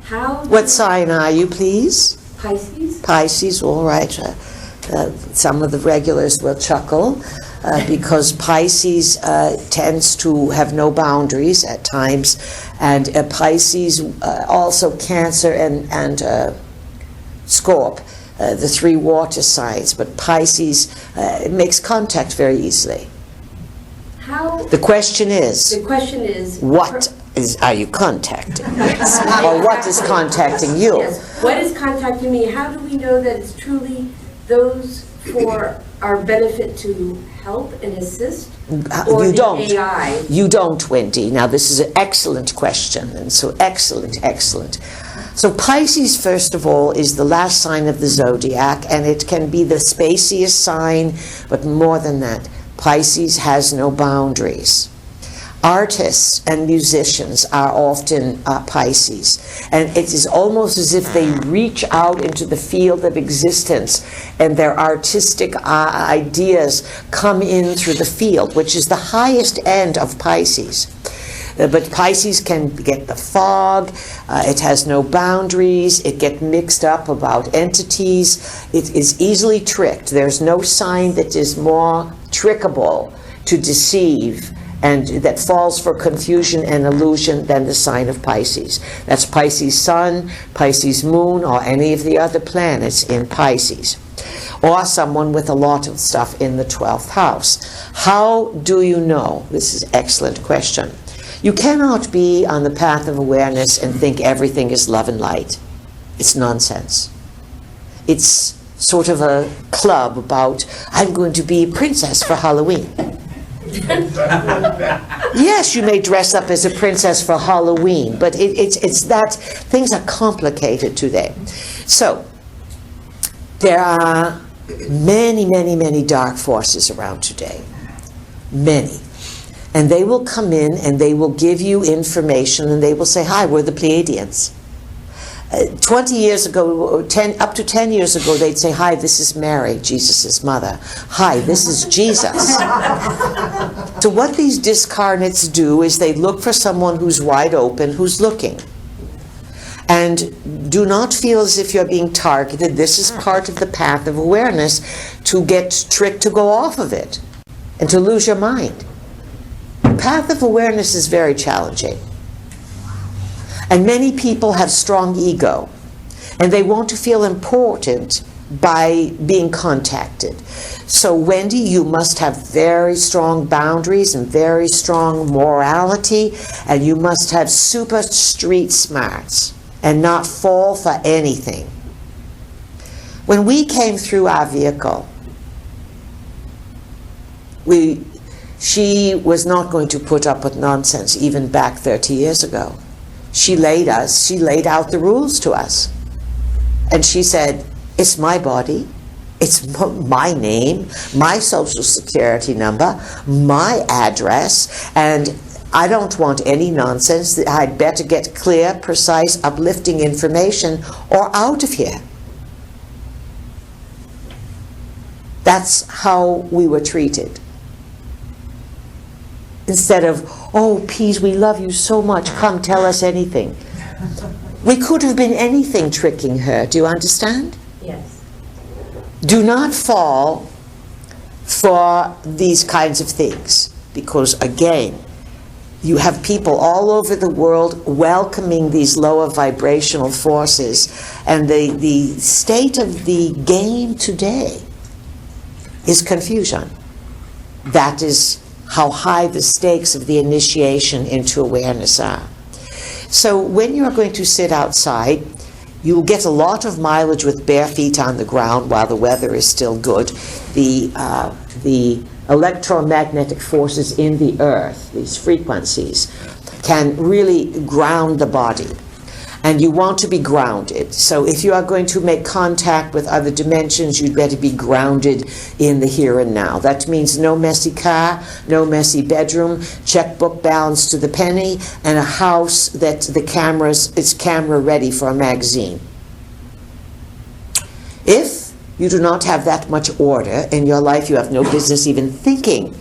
What sign are you, please?
Pisces.
Pisces, all right. Some of the regulars will chuckle because Pisces tends to have no boundaries at times, and Pisces, also Cancer and Scorp, the three water signs, but Pisces makes contact very easily. The question is, what are you contacting? Or what is contacting you?
Yes. What is contacting me? How do we know that it's truly those for our benefit to help and assist? Or
You
the
don't.
AI?
You don't, Wendy. Now, this is an excellent question, and so excellent. So Pisces, first of all, is the last sign of the zodiac, and it can be the spaciest sign, but more than that, Pisces has no boundaries. Artists and musicians are often Pisces, and it is almost as if they reach out into the field of existence and their artistic ideas come in through the field, which is the highest end of Pisces. But Pisces can get the fog, it has no boundaries, it gets mixed up about entities, it is easily tricked. There's no sign that is more trickable to deceive and that falls for confusion and illusion than the sign of Pisces. That's Pisces Sun, Pisces Moon, or any of the other planets in Pisces. Or someone with a lot of stuff in the 12th house. How do you know? This is an excellent question. You cannot be on the path of awareness and think everything is love and light. It's nonsense. It's sort of a club about, I'm going to be a princess for Halloween. Yes, you may dress up as a princess for Halloween, but it's that things are complicated today. So there are many, many, many dark forces around today. Many. And they will come in and they will give you information and they will say, hi, we're the Pleiadians. 20 years ago, up to 10 years ago, they'd say, hi, this is Mary, Jesus' mother. Hi, this is Jesus. So what these discarnates do is they look for someone who's wide open, who's looking. And do not feel as if you're being targeted. This is part of the path of awareness, to get tricked to go off of it and to lose your mind. The path of awareness is very challenging. And many people have strong ego, and they want to feel important by being contacted. So Wendy, you must have very strong boundaries and very strong morality, and you must have super street smarts and not fall for anything. When we came through our vehicle, she was not going to put up with nonsense even back 30 years ago. She laid out the rules to us. And she said, it's my body, it's my name, my social security number, my address, and I don't want any nonsense. I'd better get clear, precise, uplifting information or out of here. That's how we were treated. Instead of, oh, Peas, we love you so much, come tell us anything. We could have been anything tricking her, do you understand?
Yes.
Do not fall for these kinds of things, because again, you have people all over the world welcoming these lower vibrational forces, and the state of the game today is confusion. That is how high the stakes of the initiation into awareness are. So when you're going to sit outside, you'll get a lot of mileage with bare feet on the ground while the weather is still good. The electromagnetic forces in the earth, these frequencies, can really ground the body. And you want to be grounded. So if you are going to make contact with other dimensions, you'd better be grounded in the here and now. That means no messy car, no messy bedroom, checkbook balance to the penny, and a house that it's camera ready for a magazine. If you do not have that much order in your life, you have no business even thinking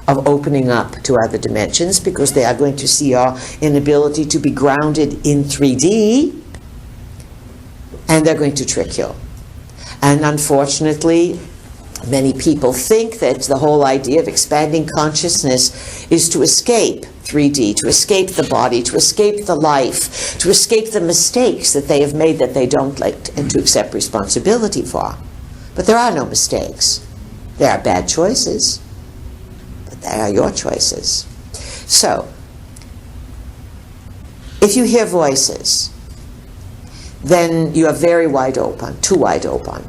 of opening up to other dimensions, because they are going to see your inability to be grounded in 3D, and they're going to trick you. And unfortunately, many people think that the whole idea of expanding consciousness is to escape 3D, to escape the body, to escape the life, to escape the mistakes that they have made that they don't like, and to accept responsibility for. But there are no mistakes. There are bad choices. They are your choices. So, if you hear voices, then you are very wide open, too wide open,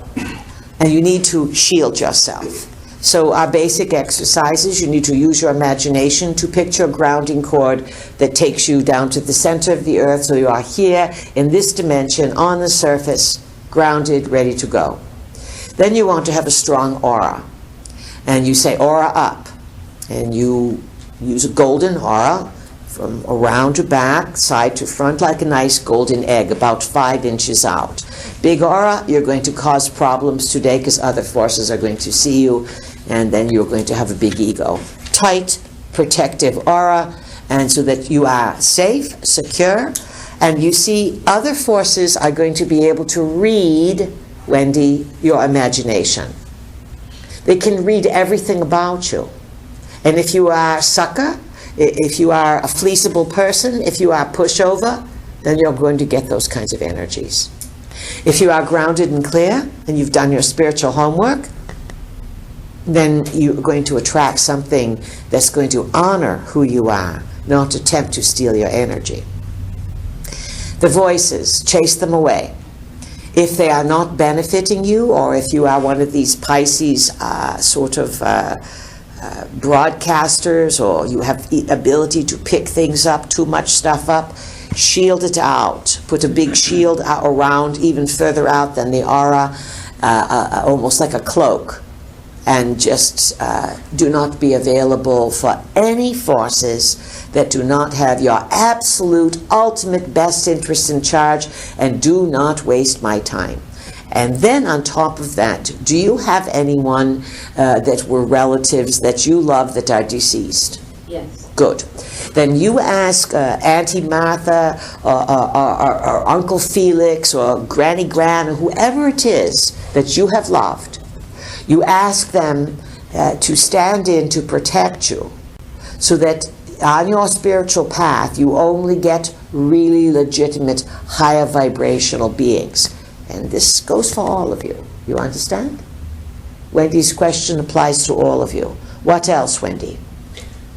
and you need to shield yourself. So our basic exercises, you need to use your imagination to picture a grounding cord that takes you down to the center of the earth, so you are here in this dimension, on the surface, grounded, ready to go. Then you want to have a strong aura, and you say aura up. And you use a golden aura from around to back, side to front, like a nice golden egg, about 5 inches out. Big aura, you're going to cause problems today because other forces are going to see you, and then you're going to have a big ego. Tight, protective aura, and so that you are safe, secure, and you see other forces are going to be able to read, Wendy, your imagination. They can read everything about you. And if you are a sucker, if you are a fleeceable person, if you are a pushover, then you're going to get those kinds of energies. If you are grounded and clear, and you've done your spiritual homework, then you're going to attract something that's going to honor who you are, not attempt to steal your energy. The voices, chase them away. If they are not benefiting you, or if you are one of these Pisces broadcasters, or you have the ability to pick things up, too much stuff up, shield it out. Put a big shield around, even further out than the aura, almost like a cloak, and just do not be available for any forces that do not have your absolute ultimate best interest in charge, and do not waste my time. And then on top of that, do you have anyone that were relatives that you love that are deceased?
Yes.
Good. Then you ask Auntie Martha or Uncle Felix or Granny Gran or whoever it is that you have loved. You ask them to stand in to protect you, so that on your spiritual path you only get really legitimate higher vibrational beings. And this goes for all of you. You understand? Wendy's question applies to all of you. What else, Wendy?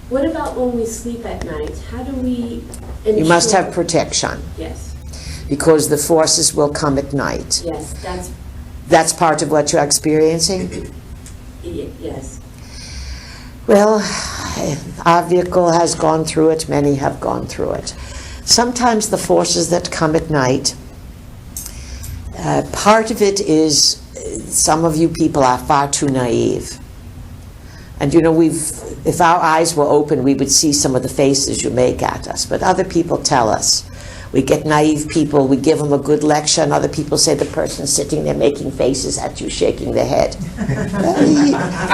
What about when we sleep at night? How do we ensure?
You must have protection,
Yes,
because the forces will come at night.
yes,
That's part of what you're experiencing?
yes.
Well, our vehicle has gone through it. Many have gone through it. Sometimes the forces that come at night, part of it is some of you people are far too naive. And you know, if our eyes were open, we would see some of the faces you make at us. But other people tell us. We get naive people, we give them a good lecture, and other people say the person's sitting there making faces at you, shaking their head.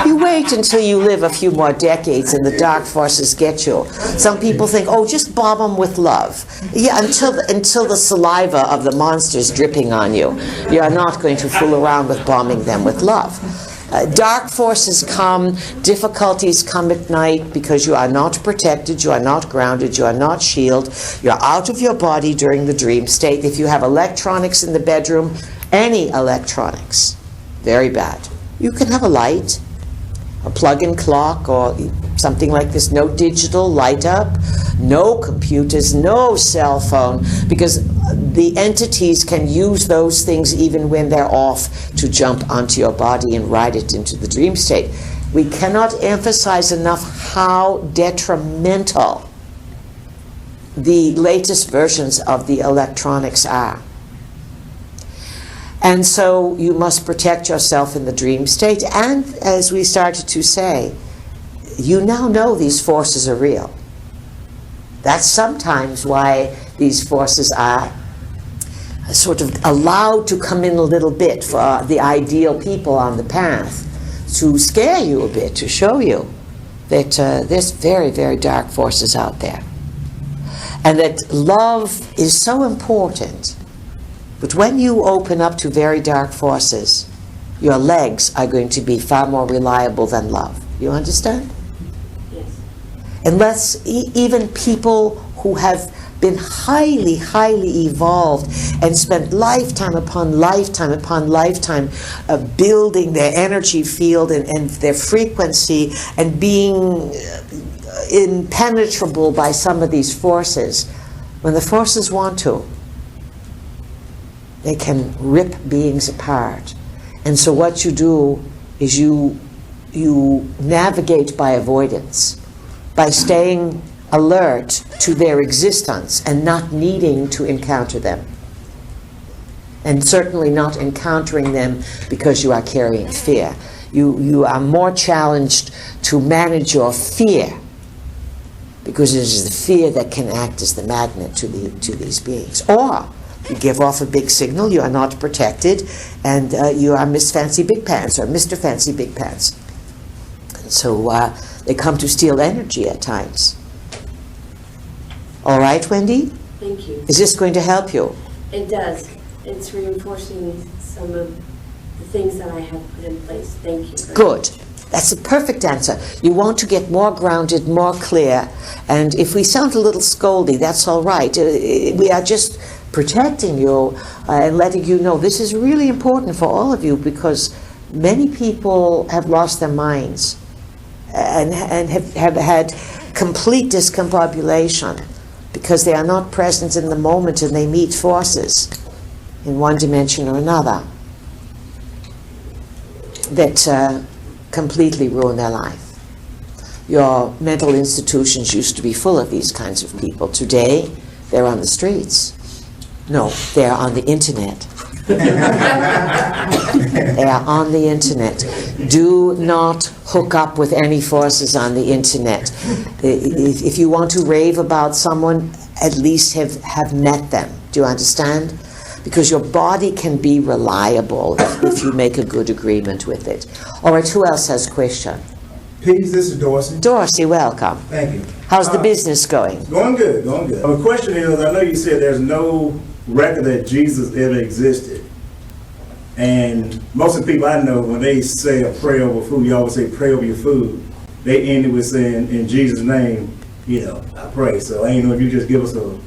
You wait until you live a few more decades and the dark forces get you. Some people think, oh, just bomb them with love. Yeah, until the saliva of the monster's dripping on you. You are not going to fool around with bombing them with love. Dark forces come, difficulties come at night because you are not protected, you are not grounded, you are not shielded, you're out of your body during the dream state. If you have electronics in the bedroom, any electronics, very bad. You can have a light, a plug-in clock, or something like this, no digital light up, no computers, no cell phone, because the entities can use those things even when they're off to jump onto your body and ride it into the dream state. We cannot emphasize enough how detrimental the latest versions of the electronics are. And so you must protect yourself in the dream state. And as we started to say, you now know these forces are real. That's sometimes why these forces are sort of allowed to come in a little bit for the ideal people on the path, to scare you a bit, to show you that there's very, very dark forces out there. And that love is so important. But when you open up to very dark forces, your legs are going to be far more reliable than love. You understand?
Yes.
Unless even people who have been highly, highly evolved and spent lifetime upon lifetime upon lifetime building their energy field and their frequency and being impenetrable by some of these forces, when the forces want to, they can rip beings apart. And so what you do is you navigate by avoidance, by staying alert to their existence and not needing to encounter them. And certainly not encountering them because you are carrying fear. You are more challenged to manage your fear, because it is the fear that can act as the magnet to these beings. Or you give off a big signal, you are not protected, and you are Miss Fancy Big Pants or Mr. Fancy Big Pants. And so they come to steal energy at times. All right, Wendy?
Thank you.
Is this going to help you?
It does. It's reinforcing some of the things that I have put in place. Thank you.
Good. That's a perfect answer. You want to get more grounded, more clear, and if we sound a little scoldy, that's all right. We are just protecting you and letting you know this is really important for all of you, because many people have lost their minds and have had complete discombobulation because they are not present in the moment and they meet forces in one dimension or another that completely ruin their life. Your mental institutions used to be full of these kinds of people. Today, they're on the streets. No, they're on the internet. They are on the internet. Do not hook up with any forces on the internet. If you want to rave about someone, at least have met them. Do you understand? Because your body can be reliable if you make a good agreement with it. All right, who else has a question?
Peace, this is Dorsey.
Dorsey, welcome.
Thank you.
How's the business going?
Going good, going good. The question is, I know you said there's no record that Jesus ever existed. And most of the people I know, when they say a prayer over food, you always say pray over your food. They end it with saying, in Jesus' name, I pray. So I ain't know if you just give us a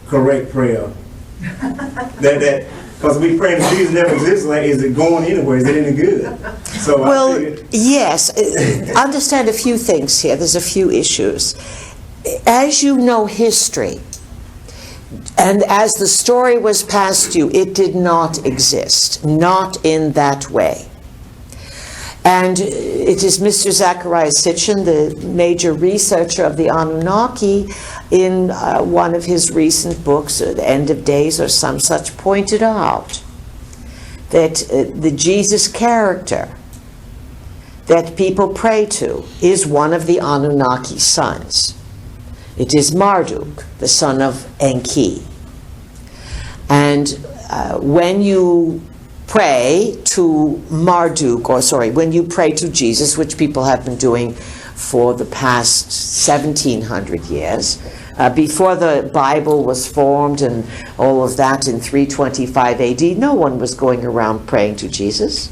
correct prayer. Because we pray that Jesus never exists, like, is it going anywhere? Is it any good? So
Well, yes. Understand a few things here. There's a few issues. As you know history, and as the story was passed you, it did not exist. Not in that way. And it is Mr. Zachariah Sitchin, the major researcher of the Anunnaki, in one of his recent books, The End of Days or some such, pointed out that the Jesus character that people pray to is one of the Anunnaki sons. It is Marduk, the son of Enki. And when you pray to when you pray to Jesus, which people have been doing for the past 1700 years, before the Bible was formed and all of that in 325 AD, no one was going around praying to Jesus.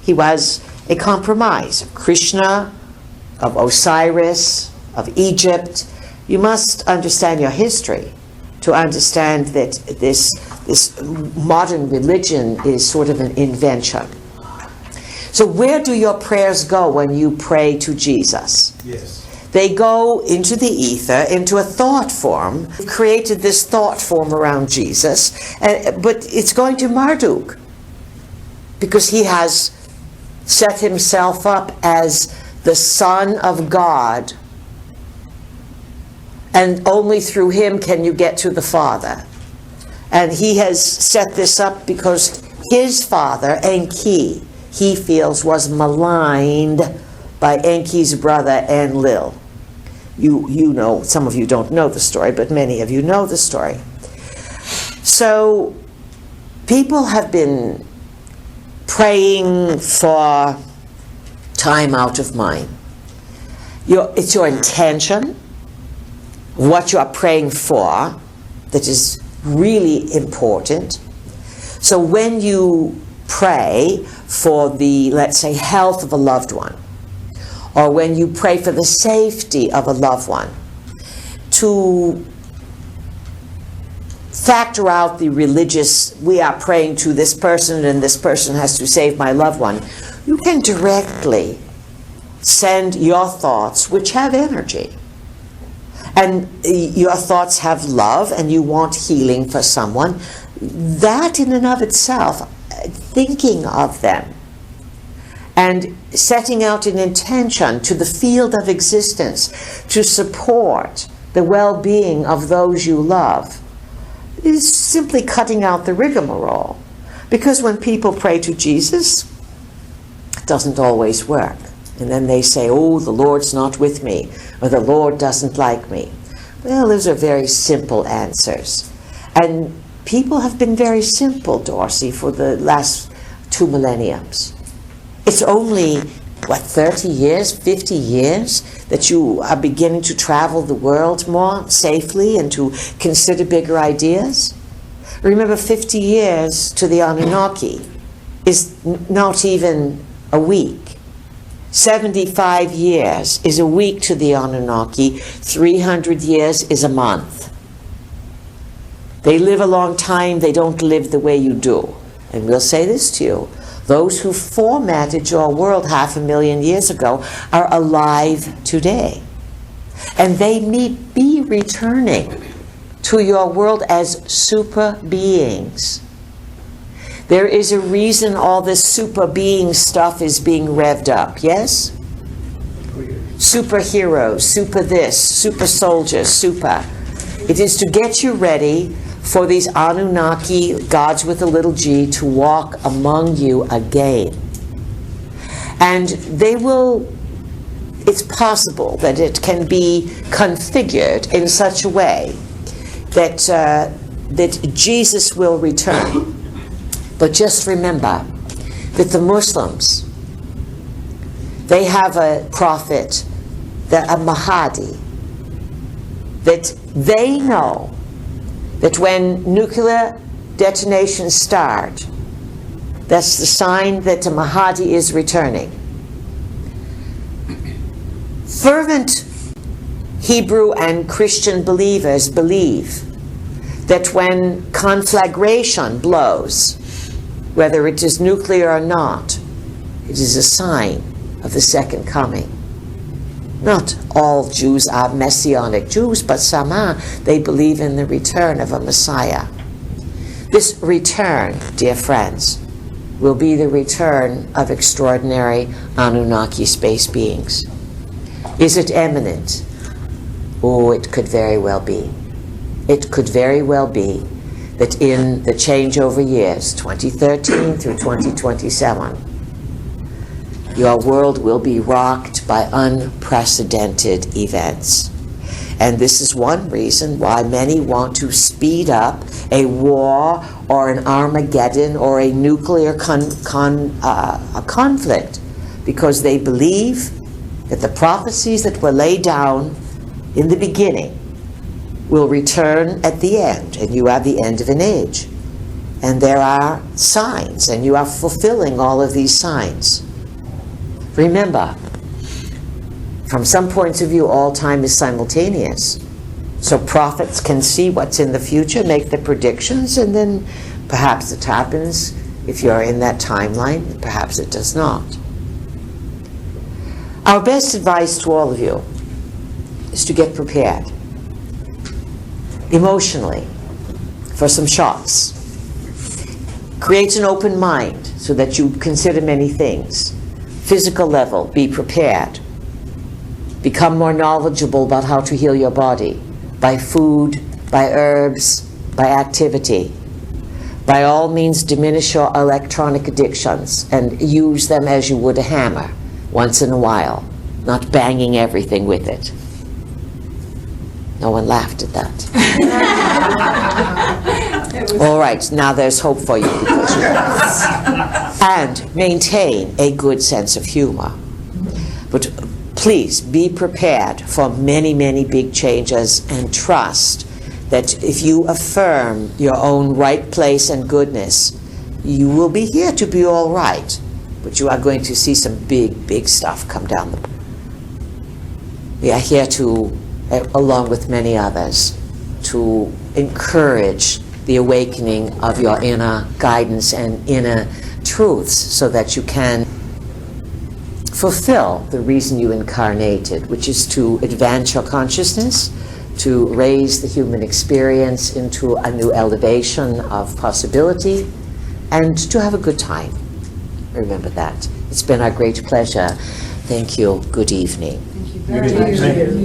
He was a compromise of Krishna, of Osiris, of Egypt. You must understand your history to understand that this modern religion is sort of an invention. So where do your prayers go when you pray to Jesus?
Yes.
They go into the ether, into a thought form. We've created this thought form around Jesus, but it's going to Marduk because he has set himself up as the Son of God, and only through him can you get to the Father. And he has set this up because his father, Enki, he feels was maligned by Enki's brother Enlil. You know, some of you don't know the story, but many of you know the story. So people have been praying for time out of mind. It's your intention, what you are praying for, that is really important. So when you pray for the, let's say, health of a loved one, or when you pray for the safety of a loved one, to factor out the religious, we are praying to this person and this person has to save my loved one, you can directly send your thoughts, which have energy. And your thoughts have love and you want healing for someone. That in and of itself, thinking of them and setting out an intention to the field of existence to support the well-being of those you love is simply cutting out the rigmarole. Because when people pray to Jesus, it doesn't always work. And then they say, oh, the Lord's not with me, or the Lord doesn't like me. Well, those are very simple answers. And people have been very simple, Dorsey, for the last 2 millenniums. It's only, 30 years, 50 years that you are beginning to travel the world more safely and to consider bigger ideas? Remember, 50 years to the Anunnaki is not even a week. 75 years is a week to the Anunnaki. 300 years is a month. They live a long time. They don't live the way you do. And we'll say this to you. Those who formatted your world 500,000 years ago are alive today. And they may be returning to your world as super beings. There is a reason all this super being stuff is being revved up, yes? Superheroes, super this, super soldiers, super. It is to get you ready for these Anunnaki, gods with a little g, to walk among you again. And they will, it's possible that it can be configured in such a way that, that Jesus will return. But just remember that the Muslims, they have a prophet, a Mahdi, that they know that when nuclear detonations start, that's the sign that the Mahdi is returning. Fervent Hebrew and Christian believers believe that when conflagration blows, whether it is nuclear or not, it is a sign of the second coming. Not all Jews are Messianic Jews, but some are. They believe in the return of a Messiah. This return, dear friends, will be the return of extraordinary Anunnaki space beings. Is it imminent? Oh, it could very well be. It could very well be that in the changeover years, 2013 through 2027, your world will be rocked by unprecedented events. And this is one reason why many want to speed up a war or an Armageddon or a nuclear conflict, because they believe that the prophecies that were laid down in the beginning will return at the end, and you are the end of an age. And there are signs, and you are fulfilling all of these signs. Remember, from some points of view, all time is simultaneous. So prophets can see what's in the future, make the predictions, and then perhaps it happens if you're in that timeline, perhaps it does not. Our best advice to all of you is to get prepared emotionally for some shocks. Create an open mind so that you consider many things. Physical level, be prepared. Become more knowledgeable about how to heal your body by food, by herbs, by activity. By all means, diminish your electronic addictions and use them as you would a hammer once in a while, not banging everything with it. No one laughed at that. All right, now there's hope for you. And maintain a good sense of humor. But please be prepared for many, many big changes, and trust that if you affirm your own right place and goodness, you will be here to be all right. But you are going to see some big, big stuff come down the. We are here to, along with many others, to encourage the awakening of your inner guidance and inner truths so that you can fulfill the reason you incarnated, which is to advance your consciousness, to raise the human experience into a new elevation of possibility, and to have a good time. Remember that. It's been our great pleasure. Thank you. Good evening.
Thank you.